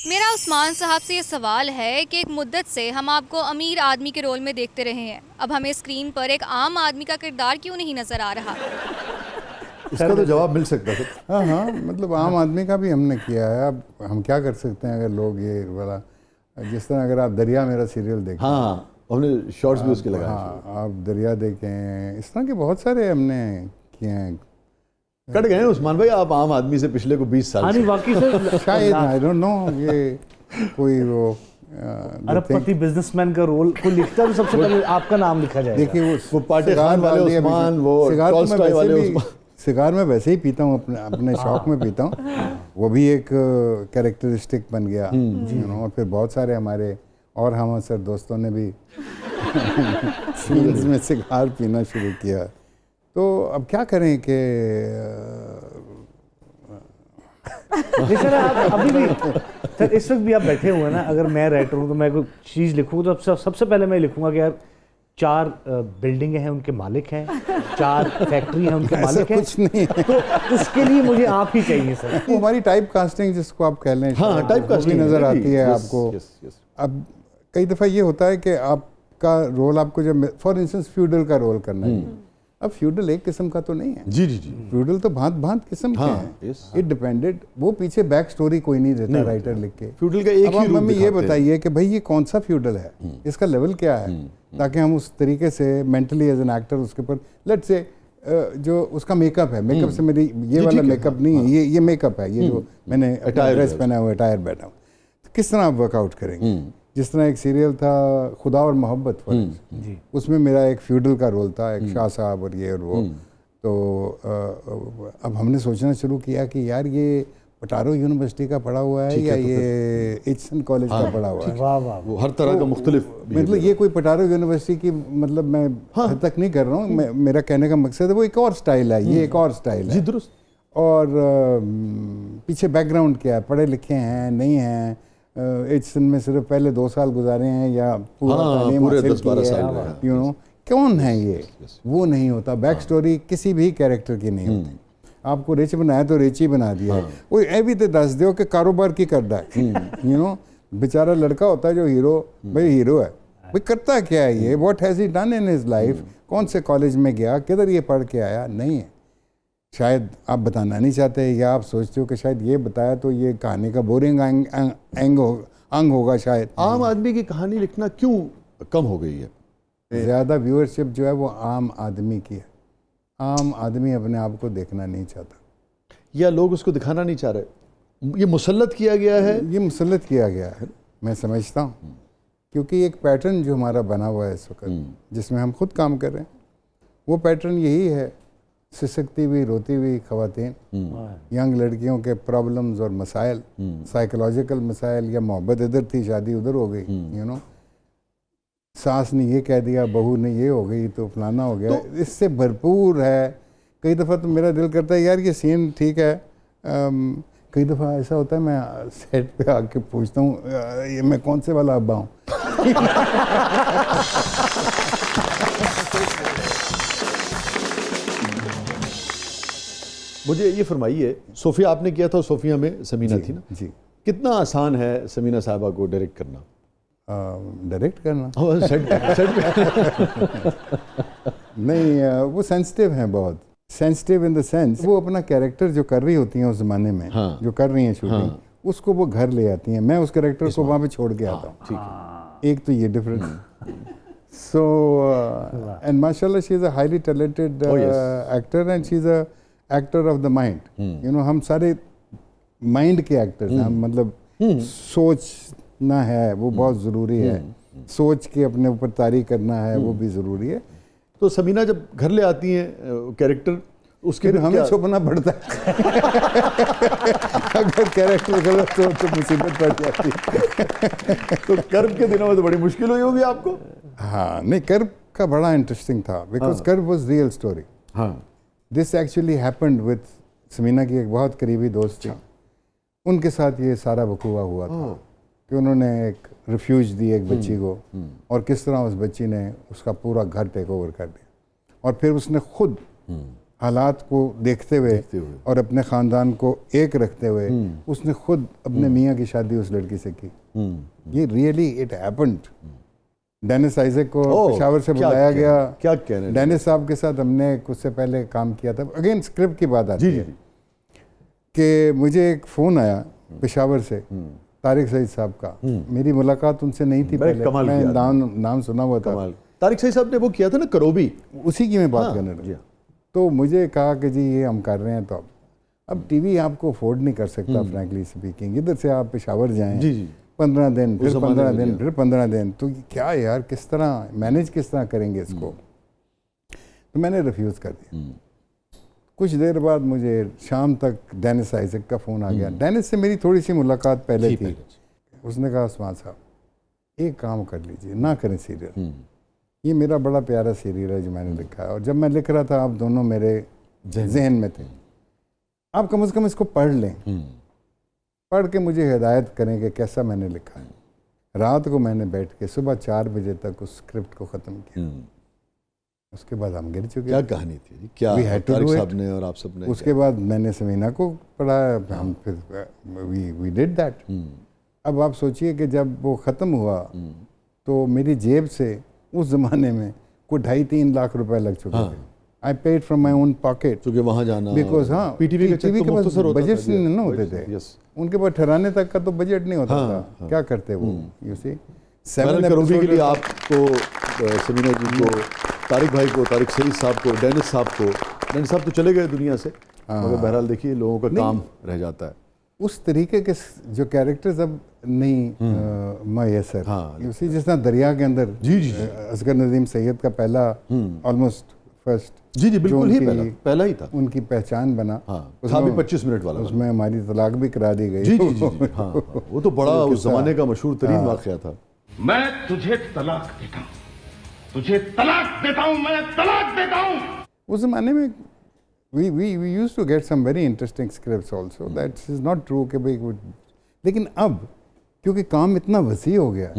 मेरा उस्मान साहब से ये सवाल है कि एक मुद्दत से हम आपको अमीर आदमी के रोल में देखते रहे हैं, अब हमें स्क्रीन पर एक आम आदमी का किरदार क्यों नहीं नजर आ रहा? इसका तो जवाब मिल सकता है। हाँ, मतलब आम आदमी का भी हमने किया है। अब हम क्या कर सकते हैं अगर लोग ये वाला, जिस तरह अगर आप दरिया मेरा सीरियल देखें, हाँ हमने शॉर्ट्स भी उसके लगाए। हाँ, आप दरिया देखें, इस तरह के बहुत सारे हमने किए हैं। कट गए उस्मान भाई आप आम आदमी से पिछले को 20 साल से। वाकई से शायद, आई डोंट नो, ये कोई वो अरबपति बिजनेसमैन का रोल को लिखता है तो सबसे पहले आपका नाम लिखा जाएगा। देखिए वो पाटे खान वाले उस्मान, वो टॉल्स्टॉय वाले उस्मान। सिगार में वैसे ही पीता हूँ, अपने शौक में पीता हूँ, वो भी एक कैरेक्टरिस्टिक बन गया। और फिर बहुत सारे हमारे और हम सर दोस्तों ने भी सीन्स में सिगार पीना शुरू किया। तो अब क्या करें कि नहीं सर, आप अभी भी सर इस वक्त भी आप बैठे हुए हैं ना, अगर मैं राइटर हूँ तो मैं कोई चीज़ लिखूँ तो सबसे पहले मैं लिखूँगा कि यार 4 बिल्डिंगें हैं उनके मालिक हैं, 4 फैक्ट्री हैं उनके मालिक हैं, कुछ नहीं है। तो उसके लिए मुझे आप ही चाहिए सर। वो हमारी टाइप कास्टिंग जिसको आप कह लें, हाँ, शायद टाइप वो भी कास्टिंग नज़र है, आती है yes, आपको। yes, yes. अब कई दफ़ा ये होता है कि आपका रोल आपको जब फॉर इंस्टेंस फ्यूडल का रोल करना है, अब फ्यूडल एक किस्म का तो नहीं है, जी जी जी। फ्यूडल तो भांत भांत किस्म के हाँ, हैं। yes. इट डिपेंडेड, वो पीछे बैक स्टोरी कोई नहीं देता राइटर लिख के। फ्यूडल का एक अब ही आप रूप हमें ये दिखाते हैं। बताइए कि भाई ये कौन सा फ्यूडल है, इसका लेवल क्या है, ताकि हम उस तरीके से मेंटली एज एन एक्टर उसके ऊपर लेट से जो उसका मेकअप है, मेकअप से मेरी ये वाला ठीक है, मेकअप नहीं है, ये मेकअप है, ये जो मैंने ड्रेस पहना हुआ है, अटायर पहना हुआ, तो किस तरह आप वर्कआउट करेंगे। जिस तरह एक सीरियल था खुदा और मोहब्बत, जी उसमें मेरा एक फ्यूडल का रोल था, एक शाह साहब और ये और वो। तो अब हमने सोचना शुरू किया कि यार ये पटारो यूनिवर्सिटी का पढ़ा हुआ है या ये एचसन कॉलेज का पढ़ा हुआ है। वाह वाह। वो हर तरह का मुख्तलिफ मतलब ये कोई पटारो यूनिवर्सिटी की, मतलब मैं हद तक नहीं कर रहा हूँ, मेरा कहने का मकसद है वो एक और स्टाइल है, ये एक और स्टाइल जी है। दुरुस्त। और पीछे बैकग्राउंड क्या है, पढ़े लिखे हैं नहीं हैं, एचसन में सिर्फ पहले 2 साल गुजारे हैं या पूरा हाँ, तालीम पूरे हासिल 10-12 की है, साल रहे हैं। यू नो कौन है ये, वो नहीं होता। बैक स्टोरी किसी भी कैरेक्टर की नहीं होती। आपको रिच बनाया तो रिच ही बना दिया, वो ये भी तो दस दो कि कारोबार की करता है, यू नो। बेचारा लड़का होता है जो हीरो, भाई हीरो है, भाई करता क्या है ये, what has he done in his life, कौन से कॉलेज में गया, किधर ये पढ़ के आया, नहीं है। शायद आप बताना नहीं चाहते, या आप सोचते हो कि शायद ये बताया तो ये कहानी का बोरिंग अंग होगा शायद। आम आदमी की कहानी लिखना क्यों कम हो गई है? ज़्यादा व्यूअरशिप जो है वो आम आदमी की है। आम आदमी अपने आप को देखना नहीं चाहता, या लोग उसको दिखाना नहीं चाह रहे? ये मुसल्लत किया गया है। ये मुसल्लत किया गया है, मैं समझता हूँ, क्योंकि एक पैटर्न जो हमारा बना हुआ है इस वक्त, जिसमें हम खुद काम कर रहे हैं, वो पैटर्न यही है, सिसकती हुई रोती हुई ख़वातीन, यंग लड़कियों के प्रॉब्लम्स और मसाइल, साइकोलॉजिकल मसाइल, या मोहब्बत इधर थी शादी उधर हो गई, यू नो, सास ने ये कह दिया, बहू ने ये हो गई तो फलाना हो गया, तो इससे भरपूर है। कई दफ़ा तो मेरा दिल करता है यार ये सीन ठीक है, कई दफ़ा ऐसा होता है मैं सेट पे आके पूछता हूँ ये मैं कौन से वाला अब्बा हूँ। मुझे ये फरमाइए, सोफिया आपने किया था, सोफिया में समीना थी ना जी। कितना आसान है समीना साहबा को डायरेक्ट करना? डायरेक्ट करना हाँ, सेट नहीं, वो सेंसिटिव हैं, बहुत सेंसिटिव इन द सेंस वो अपना कैरेक्टर जो कर रही होती हैं उस ज़माने में, हाँ, जो कर रही हैं शूटिंग, हाँ, उसको वो घर ले आती हैं, मैं उस कैरेक्टर को वहाँ पे छोड़ के आता हूँ। ठीक है। एक तो ये डिफरेंस। सो एंड माशाल्लाह she is a highly talented actor and she is a actor of the mind, you know. हम सारे माइंड के एक्टर्स हैं, मतलब सोचना है वो बहुत ज़रूरी है, सोच के अपने ऊपर तारी करना है वो भी ज़रूरी है। तो समीना जब घर ले आती हैं कैरेक्टर, उसके फिर हमें छुपना पड़ता है। अगर कैरेक्टर गलत हो तो मुसीबत पड़ जाती है। तो कर्ब के दिनों में तो बड़ी मुश्किल हुई होगी आपको? हाँ, नहीं, कर्ब का बड़ा इंटरेस्टिंग था, बिकॉज कर्ब वाज रियल स्टोरी। हाँ, this actually happened with Samina की एक बहुत करीबी दोस्त थी, उनके साथ ये सारा वकूआ हुआ था कि उन्होंने एक रिफ्यूज दी एक बच्ची को, और किस तरह उस बच्ची ने उसका पूरा घर टेक ओवर कर दिया, और फिर उसने खुद हालात को देखते हुए और अपने ख़ानदान को एक रखते हुए उसने खुद अपने मियाँ की शादी उस लड़की से की। ये really it happened. Dennis Isaac को पेशावर से बुलाया गया। क्या कह रहे हैं? डेनिस साहब के साथ हमने उससे पहले काम किया था। अगेन स्क्रिप्ट की बात आती है कि मुझे एक फ़ोन आया पेशावर से तारिक सईद साहब का, मेरी मुलाकात उनसे नहीं थी पहले, मैं नाम सुना हुआ था। तारिक सईद साहब ने वो किया था ना करोबी, उसी की मैं बात करने लगा। तो मुझे कहा कि जी ये हम कर रहे हैं, तो अब टीवी आपको अफोर्ड नहीं कर सकता फ्रैंकली स्पीकिंग, इधर से आप पेशावर जाएं, 15 दिन फिर 15 दिन फिर 15 दिन, तो क्या यार किस तरह मैनेज किस तरह करेंगे इसको। तो मैंने रिफ्यूज़ कर दिया। कुछ देर बाद मुझे शाम तक डेनिस आइजक का फ़ोन आ गया। डेनिस से मेरी थोड़ी सी मुलाकात पहले थी। उसने कहा उस्मान साहब एक काम कर लीजिए, ना करें सीरियल, ये मेरा बड़ा प्यारा सीरियल है जो मैंने लिखा है, और जब मैं लिख रहा था आप दोनों मेरे जहन में थे। आप कम से कम इसको पढ़ लें, पढ़ के मुझे हिदायत करें कि कैसा मैंने लिखा है। रात को मैंने बैठ के सुबह 4 बजे तक उस स्क्रिप्ट को ख़त्म किया। उसके बाद हम गिर चुके। क्या कहानी थी जी? क्या We had to Tariq do it. साहब ने और आप सब ने? उसके बाद मैंने समीना को पढ़ाया, हम फिर वी डिड दैट। अब आप सोचिए कि जब वो ख़त्म हुआ तो मेरी जेब से उस ज़माने में कोई 2.5-3 लाख रुपए लग चुके थे। I paid from my own pocket, क्योंकि वहाँ जाना, बिकॉज हाँ पीटीवी के पास बजट नहीं ना होते थे, यस। उनके पास ठहराने तक का तो बजट नहीं होता था। क्या करते वो, यू सी। 7 करोगी के लिए आपको, समीना जी को, तारिक भाई को, तारिक सईद साहब को, डेनिस साहब को। डेनिस साहब तो चले गए दुनिया से, मगर बहरहाल देखिए लोगों का काम रह जाता है। उस तरीके के जो कैरेक्टर्स अब नहीं मैसर, यू सी। जिस तरह दरिया के अंदर असगर नदीम सैयद का पहला ऑलमोस्ट फर्स्ट, जी बिल्कुल ही पहला ही था, उनकी पहचान बना। था भी 25 मिनट वाला, उसमें हमारी तलाक भी करा दी गई। जी जी जी, हाँ, वो तो बड़ा उस जमाने का मशहूर तरीन वाक़या था। मैं तुझे तलाक देता हूँ, तुझे तलाक देता हूँ, मैं तलाक देता हूँ। उस जमाने में we used to get some very interesting scripts also. That is not true कि भाई, लेकिन अब क्योंकि काम इतना वसी हो गया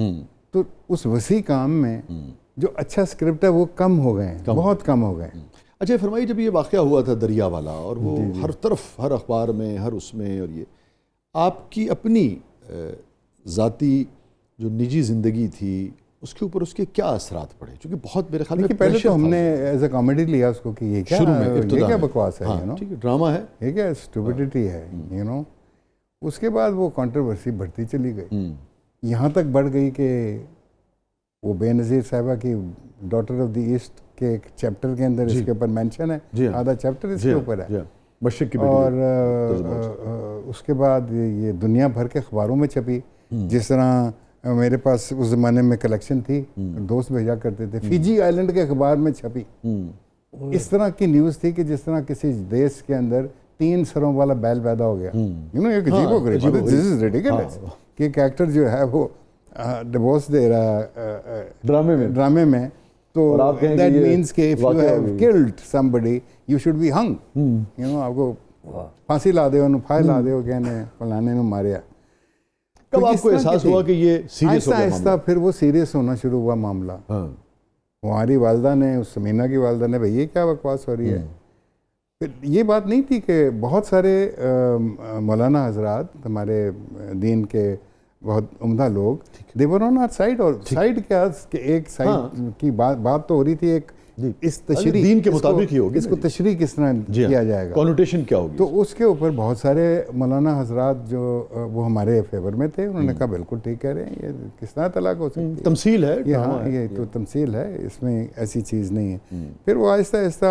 तो उस वसी काम में जो अच्छा स्क्रिप्ट है वो कम हो गए हैं, बहुत कम हो गए। अच्छा फरमाइए, जब ये वाक़या हुआ था दरिया वाला, और वो हर तरफ, हर अखबार में, हर उसमें, और ये आपकी अपनी ज़ाती जो निजी ज़िंदगी थी उसके ऊपर उसके क्या असरात पड़े? क्योंकि बहुत मेरे ख्याल में पहले तो हमने एज अ कॉमेडी लिया उसको कि ये क्या, शुरू में ये क्या बकवास है, यू नो, ठीक है, ड्रामा है, ये क्या स्टूपिडिटी है, यू नो। उसके बाद वो कंट्रोवर्सी बढ़ती चली गई, यहाँ तक बढ़ गई कि वो बेनज़ीर साहिबा की डॉटर ऑफ द ईस्ट के एक चैप्टर के अंदर इसके ऊपर मेंशन है, आधा चैप्टर इसके ऊपर है, मशरिक़ की और उसके बाद ये दुनिया भर के अखबारों में छपी। जिस तरह मेरे पास उस ज़माने में कलेक्शन थी, दोस्त भेजा करते थे, फिजी आइलैंड के अखबार में छपी। इस तरह की न्यूज़ थी कि जिस तरह किसी देश के अंदर 3 सरों वाला बैल पैदा हो गया, यू नो, एक अजीबो-गरीब, दिस इज रिडिकुलस कि एक एक्टर जो है वो डिवोर्स दे रहा है ड्रामे में, तो दैट मीन्स कि if you have killed somebody you should be hung, you know, आपको फांसी ला दे, फांसी ला दे, कहने फलाने ने मारिया। कब आपको एहसास हुआ कि ये सीरियस हो गया मामला? आहिस्ता फिर वो सीरियस होना शुरू हुआ मामला। हमारी वालदा ने, उस समीना की वालदा ने, भाई ये क्या बकवास हो रही है। फिर ये बात नहीं थी कि बहुत सारे मौलाना हजरात, हमारे दीन के बहुत उम्दा लोग, दे वर ऑन आवर साइड। और साइड क्या कि एक साइड की बात तो हो रही थी, एक इस तशरीह दीन के मुताबिक ही होगी, इसको तशरीह किस तरह किया जाएगा, कॉनोटेशन क्या होगी, तो उसके ऊपर बहुत सारे मौलाना हजरात जो वो हमारे फेवर में थे, उन्होंने कहा बिल्कुल ठीक कह रहे हैं, ये किस तरह तलाक हो सकती है, तमसील है, ये तो तमसील है, इसमें ऐसी चीज़ नहीं है। फिर वो आहिस्ता आहिस्ता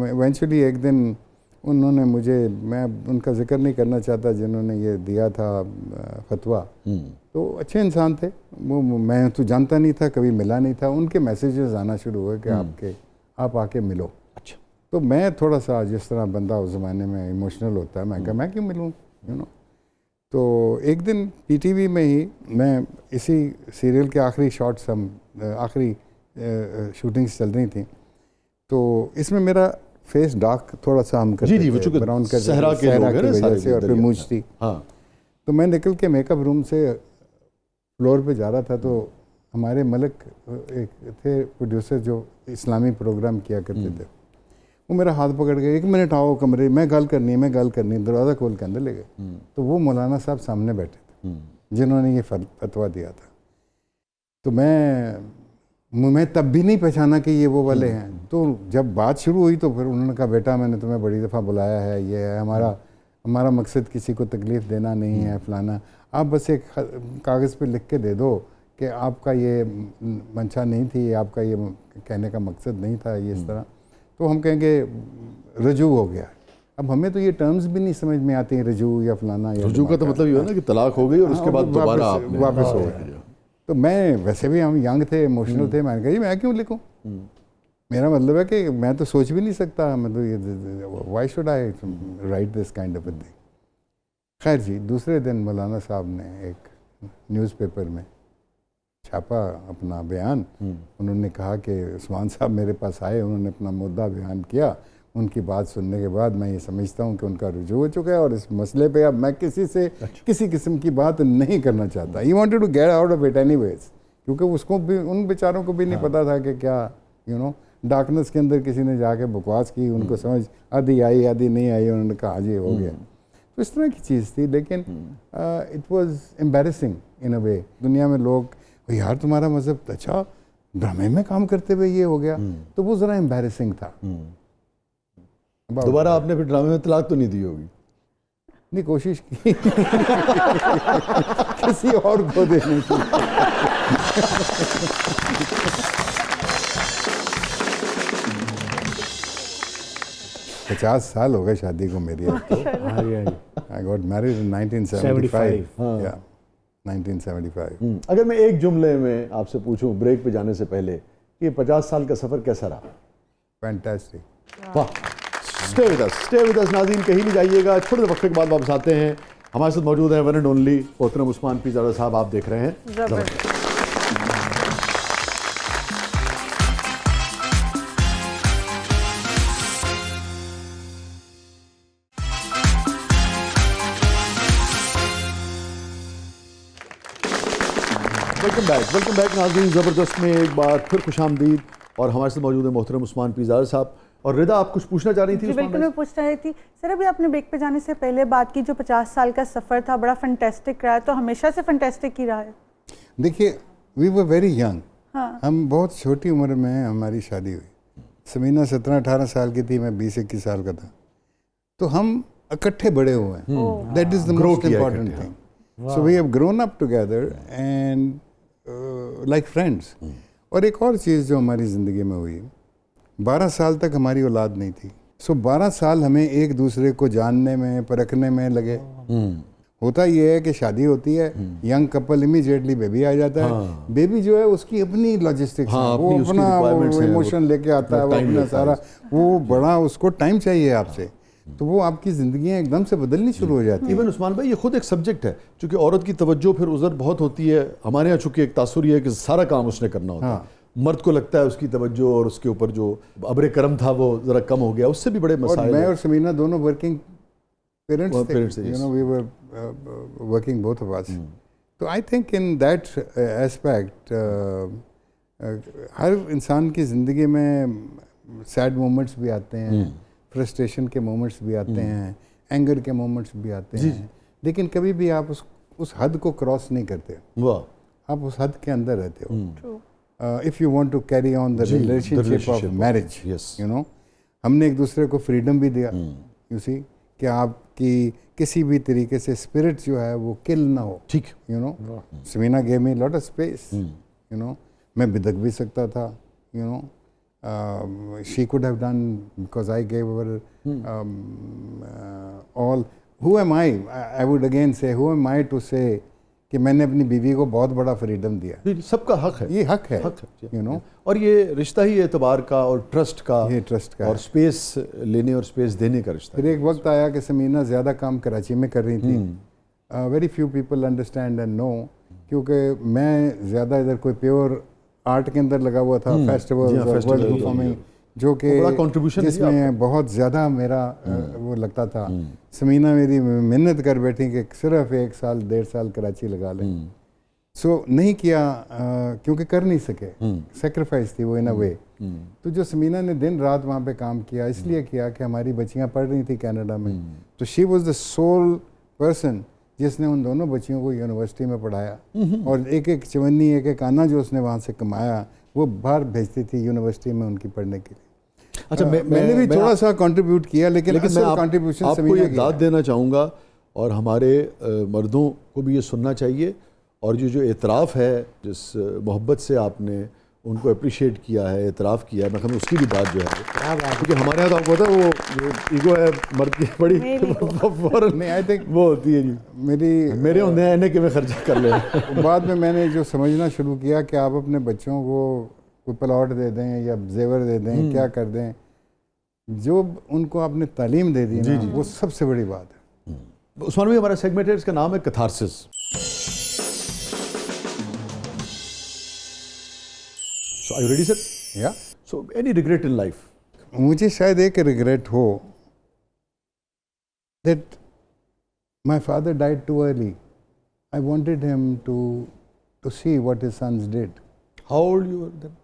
इवेंचुअली एक दिन उन्होंने मुझे, मैं उनका जिक्र नहीं करना चाहता, जिन्होंने ये दिया था फतवा, तो अच्छे इंसान थे वो, मैं तो जानता नहीं था, कभी मिला नहीं था, उनके मैसेजेस आना शुरू हुए कि आप आके मिलो। अच्छा, तो मैं थोड़ा सा, जिस तरह बंदा उस ज़माने में इमोशनल होता है, मैं कहा मैं क्यों मिलूँ, यू नो। तो एक दिन पीटीवी में ही मैं, इसी सीरियल के आखिरी शॉट्स, हम आखिरी शूटिंग्स चल रही थी, तो इसमें मेरा फेस डार्क थोड़ा सा हम करते थे, ब्राउन कर सहरा की वजह से, और फिर मूंछ थी। तो मैं निकल के मेकअप रूम से फ्लोर पे जा रहा था, तो हमारे मलिक एक थे प्रोड्यूसर जो इस्लामी प्रोग्राम किया करते थे, वो मेरा हाथ पकड़ के 1 मिनट आओ कमरे में, गल करनी है, दरवाज़ा खोल के अंदर ले गए। तो वो मौलाना साहब सामने बैठे थे जिन्होंने ये फतवा दिया था। तो मैं तब भी नहीं पहचाना कि ये वो वाले हैं। तो जब बात शुरू हुई तो फिर उन्होंने कहा, बेटा मैंने तुम्हें बड़ी दफ़ा बुलाया है, ये है हमारा मकसद किसी को तकलीफ़ देना नहीं है, फलाना, आप बस एक कागज़ पे लिख के दे दो कि आपका ये मंशा नहीं थी, आपका ये कहने का मकसद नहीं था, ये इस तरह। तो हम कहेंगे रजू हो गया। अब हमें तो ये टर्म्स भी नहीं समझ में आती हैं, रजू या फलाना। रजू का तो मतलब ये है ना कि तलाक हो गई और उसके बाद दोबारा वापस हो गया। तो मैं वैसे भी, हम यंग थे, इमोशनल थे, मैंने कहा जी मैं क्यों लिखूं, मेरा मतलब है कि मैं तो सोच भी नहीं सकता, मतलब ये why should I right this kind of a thing. खैर जी, दूसरे दिन मौलाना साहब ने एक न्यूज़पेपर में छापा अपना बयान, उन्होंने कहा कि उस्मान साहब मेरे पास आए, उन्होंने अपना मुद्दा बयान किया। उनकी बात सुनने के बाद मैं ये समझता हूँ कि उनका रुजू हो चुका है और इस मसले पे अब मैं किसी से किसी किस्म की बात नहीं करना चाहता। He wanted to get out of it anyways, क्योंकि उसको भी, उन बेचारों को भी नहीं पता था कि क्या डार्कनेस के अंदर किसी ने जाके बकवास की, उनको समझ आधी आई आधी नहीं आई, उन्होंने कहा हाँ जी हो गया। तो इस तरह की चीज़ थी, लेकिन इट वाज एम्बैरेसिंग इन अ वे। दुनिया में लोग यार तुम्हारा मज़हब, अच्छा ड्रामे में काम करते हुए ये हो गया, तो वो ज़रा एम्बैरेसिंग था। दोबारा आपने फिर ड्रामे में तलाक तो नहीं दी होगी? नहीं, कोशिश की किसी और को देने की। 50 साल हो गए शादी को मेरी। I got married in 1975। या 1975। अगर मैं एक जुमले में आपसे पूछूं ब्रेक पे जाने से पहले कि 50 साल का सफर कैसा रहा? फैंटास्टिक। वाह, स्टे विद अस नाज़रीन, कहीं नहीं जाइएगा। थोड़े वक्त के बाद वापस आते हैं। हमारे साथ मौजूद है वन एंड ओनली मोहतरम उस्मान पीरजादा साहब। आप देख रहे हैं ज़बरदस्त। वेलकम बैक नाज़रीन। ज़बरदस्त में एक बार फिर खुशामदीद। और हमारे साथ मौजूद है मोहतरम उस्मान पीरजादा साहब। और रिदा, आप कुछ पूछना चाह रही थी? जी बिल्कुल, मैं पूछना रही थी सर, अभी आपने ब्रेक पे जाने से पहले बात की जो 50 साल का सफ़र था बड़ा फंटेस्टिक रहा है, तो हमेशा से फंटेस्टिक ही रहा है? देखिए, वी वर वेरी यंग। हाँ। हम बहुत छोटी उम्र में हमारी शादी हुई। समीना 17-18 साल की थी, मैं 20-21 साल का था। तो हम इकट्ठे बड़े हुए हैं। That is the most important thing. So we have grown up together and like friends. और एक और चीज़ जो हमारी ज़िंदगी में हुई, 12 साल तक हमारी औलाद नहीं थी। सो 12 साल हमें एक दूसरे को जानने में, परखने में लगे। होता ये है कि शादी होती है, यंग कपल इमीडिएटली बेबी आ जाता है। बेबी जो है उसकी अपनी लॉजिस्टिक्स, वो अपना इमोशन लेके आता है, वो अपना सारा, वो बड़ा, उसको टाइम चाहिए आपसे। तो वो आपकी ज़िंदगियाँ एकदम से बदलनी शुरू हो जाती है। इवन उस्मान भाई, ये खुद एक सब्जेक्ट है, चूँकि औरत की तवज्जो फिर उधर बहुत होती है। हमारे यहाँ चूँकि एक तासुर है कि सारा काम उसने करना होता है। मर्द को लगता है उसकी तवज्जो और उसके ऊपर जो अब्रे करम था वो ज़रा कम हो गया, उससे भी बड़े मसाइल। मैं और समीना दोनों वर्किंग पेरेंट्स थे, we were working both of us. तो I think in that aspect हर इंसान की ज़िंदगी में सैड मोमेंट्स भी आते हैं, फ्रस्ट्रेशन के मोमेंट्स भी आते हैं, एंगर के मोमेंट्स भी आते हैं, लेकिन कभी भी आप उस हद को क्रॉस नहीं करते। वाह, आप उस हद के अंदर रहते हो। If you want to carry on the relationship of marriage, you know, हमने एक दूसरे को फ्रीडम भी दिया, you see, कि आपकी किसी भी तरीके से स्पिरिट जो है वो किल ना हो, ठीक, you know. Samina gave me lot of space, you know. मैं बिदक भी सकता था, you know. She could have done, because I gave her all. Who am I? I would again say, who am I to say कि मैंने अपनी बीवी को बहुत बड़ा फ्रीडम दिया। सबका हक है, ये हक है, यू नो। और ये रिश्ता ही एतबार का और ट्रस्ट का, ये ट्रस्ट का और स्पेस लेने और स्पेस देने का रिश्ता। फिर एक वक्त आया कि समीना ज़्यादा काम कराची में कर रही थी। Very few people understand and know, क्योंकि मैं ज़्यादा इधर कोई प्योर आर्ट के अंदर लगा हुआ था, फेस्टिवल, वर्ल्ड परफॉर्मिंग, जो कि जिसमें बहुत ज़्यादा मेरा वो लगता था। समीना मेरी मेहनत कर बैठी कि सिर्फ 1 साल 1.5 साल कराची लगा लें। सो नहीं किया, क्योंकि कर नहीं सके, सेक्रीफाइस थी वो इन अ वे। तो जो समीना ने दिन रात वहाँ पे काम किया, इसलिए किया कि हमारी बच्चियाँ पढ़ रही थी कनाडा में। तो she was the sole person जिसने उन दोनों बच्चियों को यूनिवर्सिटी में पढ़ाया, और एक एक चवन्नी, एक एक आना जो उसने वहाँ से कमाया वो बाहर भेजती थी यूनिवर्सिटी में उनकी पढ़ने के लिए। अच्छा, मैंने भी थोड़ा सा कंट्रीब्यूट किया, लेकिन कंट्रीब्यूशन आपको ये दाद देना चाहूँगा, और हमारे मर्दों को भी ये सुनना चाहिए। और जो एतराफ़ है, जिस मोहब्बत से आपने उनको अप्रिशिएट किया है, एतराफ़ किया है, मैं कहूँ उसकी भी बात जो है, क्योंकि हमारे यहाँ तो आपको पता है वो ईगो है मर्द की बड़ी, फौरन नहीं, आई थिंक वो होती है जी, मेरे होंगे इन्हें कि मैं खर्चा कर ले। बाद में मैंने जो समझना शुरू किया कि आप अपने बच्चों को कोई प्लॉट दे दें या जेवर दे दें, क्या कर दें, जो उनको आपने तालीम दे दी ना, वो सबसे बड़ी बात है। उस्मान भाई, हमारा सेगमेंट है, इसका नाम है catharsis. Are you ready sir? या so any regret in life? मुझे शायद एक रिग्रेट हो that my father died too early. I wanted him to see what his sons did. How old you were then?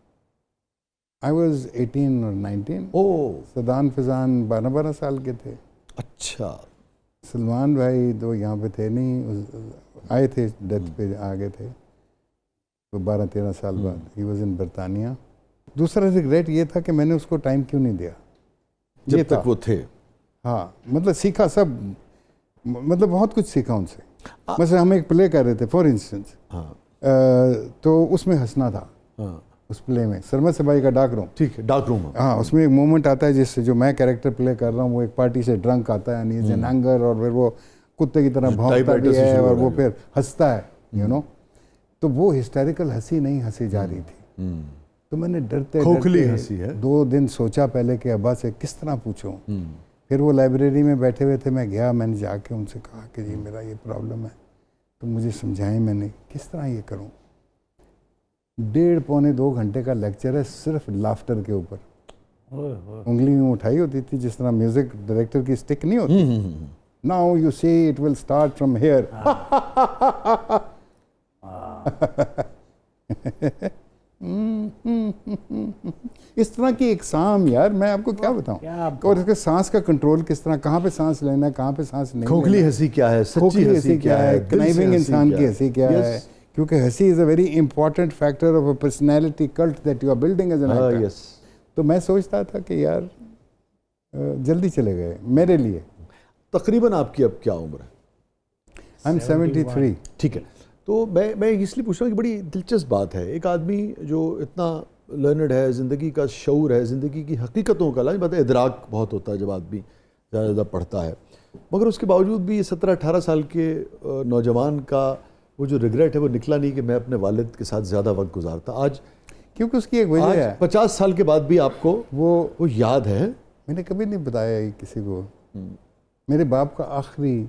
I was 18 or 19. Oh, सदान Fizaan 12 साल के थे. अच्छा. सलमान भाई तो यहाँ पे थे नहीं, आए थे डेथ पे आ गए थे तो 12-13 साल बाद. ही वॉज इन बरतानिया. दूसरा रिग्रेट ये था कि मैंने उसको टाइम क्यों नहीं दिया. जब ये तक था. वो थे. हाँ, मतलब सीखा सब, मतलब बहुत कुछ सीखा उनसे. मतलब हम एक प्ले कर रहे थे फॉर इंस्टेंस, हाँ. तो उसमें हंसना था. हाँ. उस प्ले में सरमत सबाई का डार्क रूम. ठीक है, डार्क रूम. हाँ, उसमें एक मोमेंट आता है जिससे जो मैं कैरेक्टर प्ले कर रहा हूँ वो एक पार्टी से ड्रंक आता है, नीज एन एंगर, और फिर वो कुत्ते की तरह भौंकता भी है और वो फिर हंसता है, यू नो. तो वो हिस्टेरिकल हंसी नहीं हंसी जा रही थी. तो मैंने डरते खोखली हंसी है. 2 दिन सोचा पहले कि अब्बा से किस तरह पूछूं. फिर वो लाइब्रेरी में बैठे हुए थे, मैं गया, मैंने जाके उनसे कहा कि जी मेरा ये प्रॉब्लम है, तो मुझे समझाएं. मैंने किस तरह ये करूं. 1.5-2 घंटे का लेक्चर है सिर्फ लाफ्टर के ऊपर. उंगली में उठाई होती थी जिस तरह म्यूजिक डायरेक्टर की स्टिक नहीं होती. Now you see it will start from here. इस तरह की एक शाम यार, मैं आपको क्या बताऊं. और इसके सांस का कंट्रोल किस तरह, कहाँ पे सांस लेना है, कहाँ पे सांस नहीं. खोखली हंसी क्या है, सच्ची हंसी क्या है, कनाइविंग इंसान की हंसी क्या है. क्योंकि हंसी is a very important factor of a personality cult that you are building as an actor. तो मैं सोचता था कि यार जल्दी चले गए मेरे लिए. तकरीबन आपकी अब क्या उम्र है? I am 73. ठीक है. तो मैं इसलिए पूछ रहा हूँ कि बड़ी दिलचस्प बात है. एक आदमी जो इतना लर्नड है, ज़िंदगी का शऊर है, ज़िंदगी की हकीकतों का लाज बात है, इदराक बहुत होता है जब आदमी ज़्यादा पढ़ता है, मगर उसके बावजूद भी 17-18 साल के नौजवान का वो जो रिग्रेट है वो निकला नहीं कि मैं अपने वालिद के साथ ज़्यादा वक्त गुजारता. आज क्योंकि उसकी एक वजह है. 50 साल के बाद भी आपको वो याद है. मैंने कभी नहीं बताया ये किसी को. मेरे बाप का आखिरी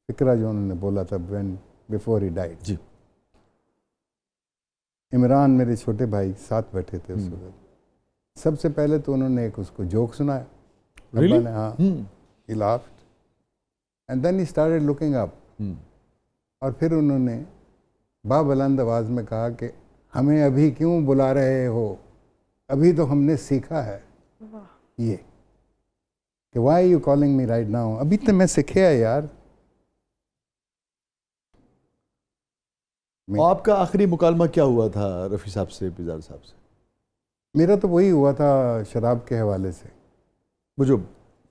फिक्रा जो उन्होंने बोला था व्हेन बिफोर ही डाइड. जी. इमरान मेरे छोटे भाई साथ बैठे थे उस वक्त. सबसे पहले तो उन्होंने एक उसको जोक सुनाया. Really? ने, हाँ. He laughed and then he started looking up. और फिर उन्होंने बाबुलंद आवाज में कहा कि हमें अभी क्यों बुला रहे हो, अभी तो हमने सीखा है. ये कि why are you calling me right now, अभी तो मैं सीखे है यार. आपका आखिरी मुकालमा क्या हुआ था रफ़ी साहब से, पिज़ार साहब से? मेरा तो वही हुआ था शराब के हवाले से. वो जो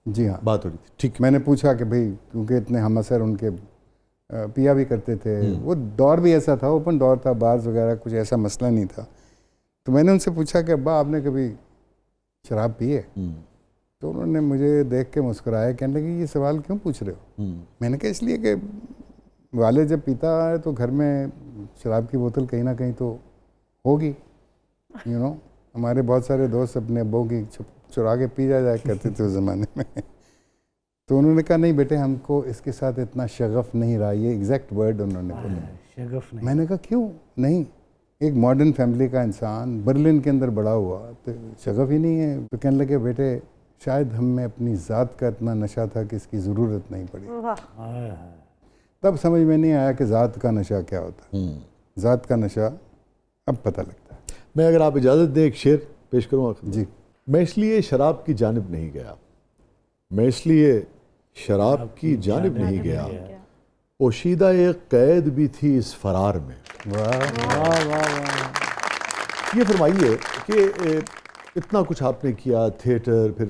जी हाँ बात हो रही थी. ठीक. मैंने पूछा कि भाई क्योंकि इतने हम असर उनके पिया भी करते थे, वो दौर भी ऐसा था, ओपन दौर था, बार्स वगैरह कुछ ऐसा मसला नहीं था. तो मैंने उनसे पूछा कि अब्बा आपने कभी शराब पी है? तो उन्होंने मुझे देख के मुस्कुराया, कहने लगे ये सवाल क्यों पूछ रहे हो? मैंने कहा इसलिए कि वाले जब पीता है तो घर में शराब की बोतल कहीं ना कहीं तो होगी, यू नो. हमारे बहुत सारे दोस्त अपने अब्बों की चुरा के पी जाया करते थे उस ज़माने में. तो उन्होंने कहा नहीं बेटे हमको इसके साथ इतना शगफ नहीं रहा. ये एग्जैक्ट वर्ड उन्होंने बोला. शगफ नहीं. मैंने कहा क्यों नहीं, एक मॉडर्न फैमिली का इंसान बर्लिन के अंदर बड़ा हुआ तो शगफ ही नहीं है. तो कहने लगे बेटे शायद हम में अपनी ज़ात का इतना नशा था कि इसकी ज़रूरत नहीं पड़ी. तब समझ में नहीं आया कि ज़ात का नशा क्या होता है. ज़ात का नशा अब पता लगता है. मैं अगर आप इजाज़त दें एक शेर पेश करूँ जी. मैं इसलिए शराब की जानिब नहीं गया, मैं इसलिए शराब की जानिब नहीं गया, पोशीदा एक कैद भी थी इस फरार में. ये फरमाइए कि इतना कुछ आपने किया, थिएटर, फिर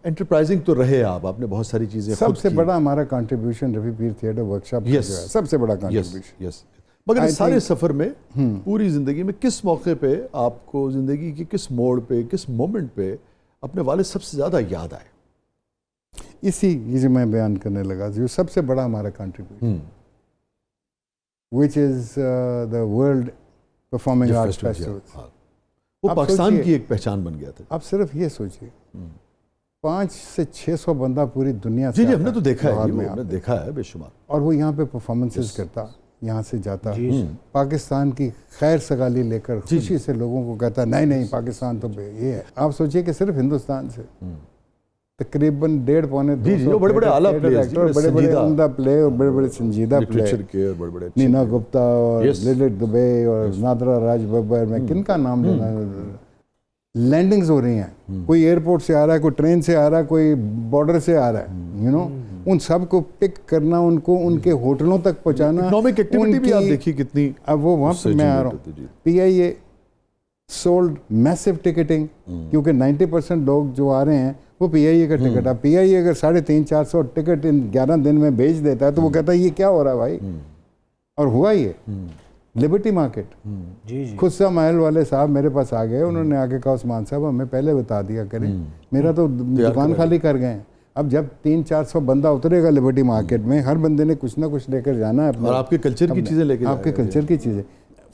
एंटरप्राइजिंग तो रहे आप, आपने बहुत सारी चीज़ें. सबसे बड़ा हमारा कंट्रीब्यूशन रवि पीर थिएटर वर्कशॉप का जो है सबसे बड़ा कंट्रीब्यूशन. यस. मगर इस सारे सफ़र में पूरी ज़िंदगी में किस मौके पे आपको ज़िंदगी के किस मोड़ पे, किस मोमेंट पे अपने वालिद सबसे ज़्यादा याद आए? इसी ये जो मैं बयान करने लगा, जो सबसे बड़ा हमारा contribution which is the world performing arts festival. वो पाकिस्तान की एक पहचान बन गया था. आप सिर्फ ये सोचिए 500 से 600 बंदा पूरी दुनिया से. जी हमने तो देखा है, हमने देखा है बेशुमार. और वो यहाँ पे परफॉर्मेंसेस करता. यहाँ से जाता, पाकिस्तान की खैर सगाली लेकर खुशी से लोगों को कहता नहीं नहीं पाकिस्तान तो ये है। आप सोचिए कि सिर्फ हिंदुस्तान से तकरीबन 1.5-2 बड़े बड़े आला प्लेयर्स, बड़े बड़े उम्दा प्ले और बड़े बड़े संजीदा प्ले, बड़े बड़े नीना गुप्ता और लिलित दुबे और नादरा राज बब्बर, मैं किनका नाम लेना। लैंडिंग्स हो रही हैं, कोई एयरपोर्ट से आ रहा है, कोई ट्रेन से आ रहा है, कोई बॉर्डर से आ रहा है, यू नो, उन सब को पिक करना, उनको उनके होटलों तक पहुंचाना। इकोनॉमिक एक्टिविटी भी आप देखिए कितनी। अब वो वहाँ पे मैं आ रहा हूँ, PIA सोल्ड मैसिव टिकटिंग, क्योंकि 90% लोग जो आ रहे हैं वो PIA का टिकट है। PIA अगर 350-400 टिकट इन 11 दिन में बेच देता है तो वो कहता है ये क्या हो रहा है भाई। और हुआ ये लिबर्टी मार्केट। जी खुद सा महल वाले साहब मेरे पास आ गए, उन्होंने आके कहा उस्मान साहब हमें पहले बता दिया करें, मेरा तो दुकान खाली कर गए। अब जब 300-400 बंदा उतरेगा लिबर्टी मार्केट में, हर बंदे ने कुछ ना कुछ लेकर जाना है, और आपके कल्चर की चीज़ें लेकर, आपके कल्चर की चीज़ें।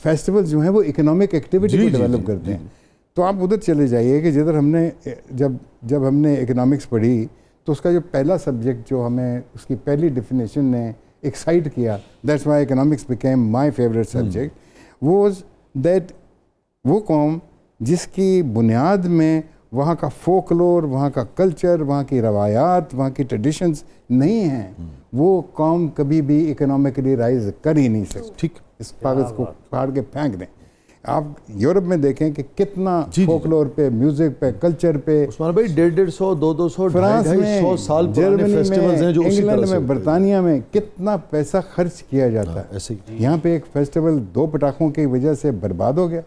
फेस्टिवल जो हैं वो इकोनॉमिक एक्टिविटी को डेवलप करते हैं। तो आप उधर चले जाइए कि जिधर हमने जब हमने इकोनॉमिक्स पढ़ी तो उसका जो पहला सब्जेक्ट जो हमें उसकी पहली डेफिनेशन ने एक्साइट किया, that's why economics became my favourite subject, was that वो कौम जिसकी बुनियाद में वहाँ का फोकलोर, वहाँ का कल्चर, वहाँ की रवायात, वहाँ की ट्रेडिशंस नहीं हैं, वो कौम कभी भी इकोनॉमिकली राइज कर ही नहीं सकती। ठीक, इस कागज़ को फाड़ के फेंक दें। आप यूरोप में देखें कि कितना फोकलोर पे, म्यूजिक पे, कल्चर पे, उस्मान भाई 150, 200, फ्रांस में, 100 साल जर्मनी फेस्टिवल्स हैं जो में, उसी इंग्लैंड तरह से में, बरतानिया में कितना पैसा खर्च किया जाता है। ऐसे यहाँ पे एक फेस्टिवल 2 पटाखों की वजह से बर्बाद हो गया।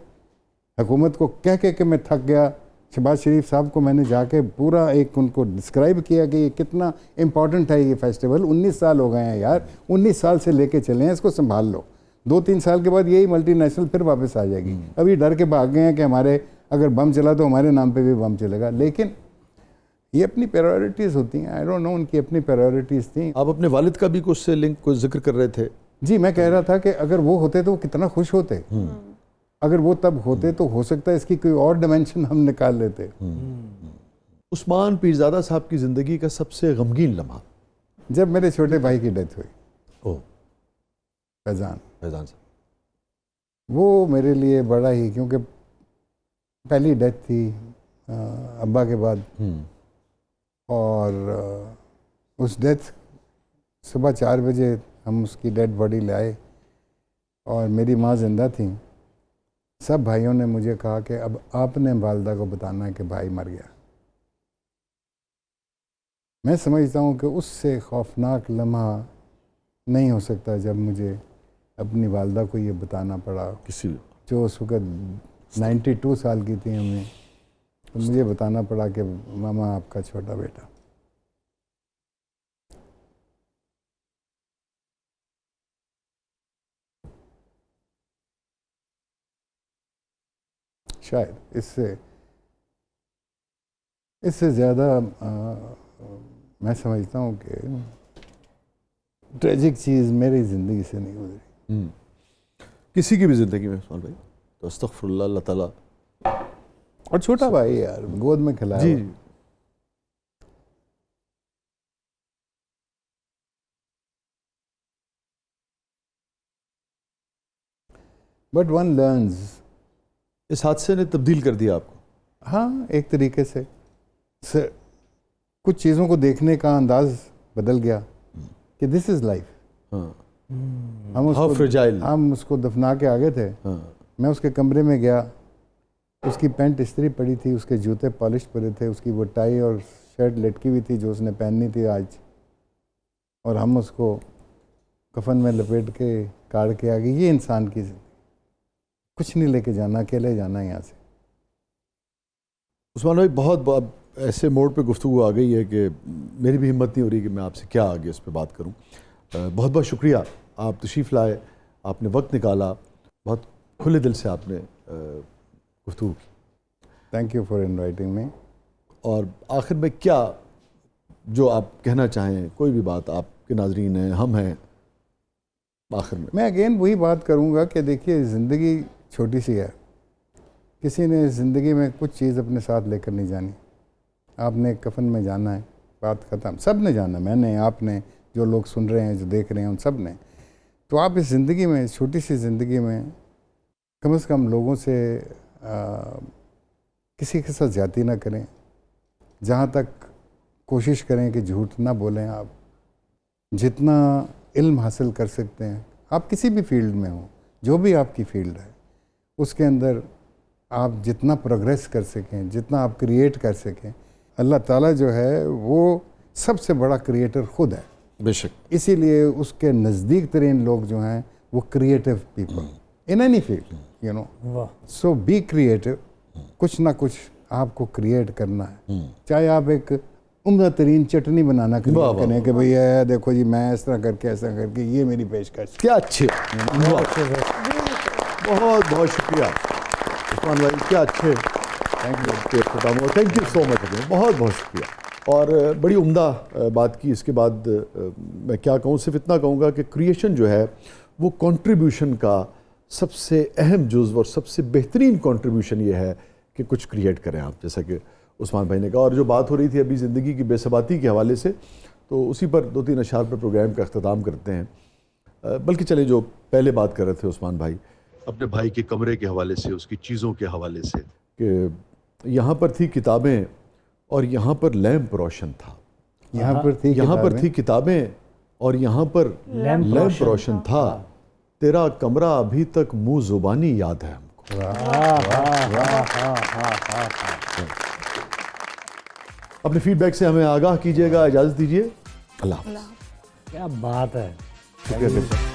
हुकूमत को कह के मैं थक गया। शहबाज शरीफ साहब को मैंने जाके पूरा एक उनको डिस्क्राइब किया कि ये कितना इम्पॉर्टेंट है ये फेस्टिवल। 19 साल हो गए हैं यार, 19 साल से लेके चले हैं, इसको संभाल लो। 2-3 साल के बाद यही मल्टीनेशनल फिर वापस आ जाएगी। अभी डर के भाग गए हैं कि हमारे अगर बम चला तो हमारे नाम पे भी बम चलेगा। लेकिन ये अपनी प्रायोरिटीज़ होती हैं। आई डोंट नो, उनकी अपनी प्रायोरिटीज़ थी। आप अपने वालिद का भी कुछ से लिंक, कुछ जिक्र कर रहे थे। जी, मैं कह रहा था कि अगर वो होते तो वो कितना खुश होते। अगर वो तब होते तो हो सकता है इसकी कोई और डिमेंशन हम निकाल लेते। उस्मान पीरज़ादा साहब की ज़िंदगी का सबसे गमगीन लम्हा? जब मेरे छोटे भाई की डेथ हुई। ओह, फैज़ान साहब, वो मेरे लिए बड़ा ही, क्योंकि पहली डेथ थी अब्बा के बाद, और उस डेथ सुबह 4 बजे हम उसकी डेड बॉडी लाए और मेरी माँ जिंदा थी। सब भाइयों ने मुझे कहा कि अब आपने वालदा को बताना है कि भाई मर गया। मैं समझता हूँ कि उससे खौफनाक लम्हा नहीं हो सकता जब मुझे अपनी वालदा को ये बताना पड़ा, किसी जो उस वक़्त 92 साल की थी हमें, तो मुझे बताना पड़ा कि मामा आपका छोटा बेटा। शायद इससे ज़्यादा मैं समझता हूँ कि ट्रेजिक चीज़ मेरी ज़िंदगी से नहीं गुजरी। किसी की भी ज़िंदगी में उस्मान भाई, तो अस्तगफुरुल्लाह, अल्लाह ताला। और छोटा भाई यार, गोद में खिलाया। जी, बट वन लर्न्स। इस हादसे ने तब्दील कर दिया आपको? हाँ, एक तरीके से कुछ चीज़ों को देखने का अंदाज बदल गया कि दिस इज़ लाइफ। हम उसको दफना के आ गए थे। मैं उसके कमरे में गया, उसकी पैंट इस्त्री पड़ी थी, उसके जूते पॉलिश पड़े थे, उसकी वो टाई और शर्ट लटकी हुई थी जो उसने पहननी थी आज, और हम उसको कफन में लपेट के काट के आ गए। ये इंसान की जिंदगी, कुछ नहीं लेके जाना, अकेले जाना यहाँ से। उस्मान भाई, बहुत ऐसे मोड़ पे गुफ्तगू आ गई है कि मेरी भी हिम्मत नहीं हो रही कि मैं आपसे क्या आगे इस पे बात करूं। बहुत बहुत शुक्रिया, आप तशरीफ़ लाए, आपने वक्त निकाला, बहुत खुले दिल से आपने गुफ्तगू की। थैंक यू फॉर इनवाइटिंग मी। और आखिर में क्या जो आप कहना चाहें, कोई भी बात, आपके नाजरीन हैं, हम हैं, आखिर में? मैं अगेन वही बात करूँगा कि देखिए, ज़िंदगी छोटी सी है। किसी ने ज़िंदगी में कुछ चीज़ अपने साथ लेकर नहीं जानी। आपने कफन में जाना है, बात ख़त्म। सब ने जाना, मैंने, आपने, जो लोग सुन रहे हैं, जो देख रहे हैं, उन सब ने। तो आप इस ज़िंदगी में, छोटी सी ज़िंदगी में कम से कम लोगों से किसी के साथ ज़्यादती ना करें। जहाँ तक कोशिश करें कि झूठ ना बोलें। आप जितना इल्म हासिल कर सकते हैं, आप किसी भी फील्ड में हो, जो भी आपकी फील्ड है, उसके अंदर आप जितना प्रोग्रेस कर सकें, जितना आप क्रिएट कर सकें, अल्लाह ताला जो है वो सबसे बड़ा क्रिएटर खुद है। बेशक। इसीलिए उसके नज़दीक तरीन लोग जो हैं वो creative people in any field, you know. वाह। सो बी क्रिएटिव। कुछ ना कुछ आपको क्रिएट करना है। चाहे आप एक उम्दा तरीन चटनी बनाना करें कि भैया देखो जी, मैं इस तरह करके ऐसा करके ये मेरी पेशकश। क्या अच्छे, बहुत बहुत शुक्रिया उस्मान भाई, क्या अच्छे। थैंक यू सो मच, बहुत बहुत शुक्रिया। और बड़ी उम्दा बात की। इसके बाद मैं क्या कहूँ, सिर्फ इतना कहूँगा कि क्रिएशन जो है वो कंट्रीब्यूशन का सबसे अहम जुज़्व और सबसे बेहतरीन कंट्रीब्यूशन ये है कि कुछ क्रिएट करें आप, जैसा कि उस्मान भाई ने कहा। और जो बात हो रही थी अभी ज़िंदगी की बेसबाती के हवाले से, तो उसी पर 2-3 अशार पर प्रोग्राम का अख्ताम करते हैं। बल्कि चले, जो पहले बात कर रहे थे उस्मान भाई अपने भाई के कमरे के हवाले से, उसकी चीज़ों के हवाले से, कि यहाँ पर थी किताबें और यहाँ पर लैंप रोशन था। यहाँ पर थी किताबें और यहाँ पर लैंप रोशन था। तेरा कमरा अभी तक मुँह ज़ुबानी याद है हमको। अपने फीडबैक से हमें आगाह कीजिएगा। इजाज़त दीजिए। अल्लाह हाफ़िज़। क्या बात है। शुक्रिया।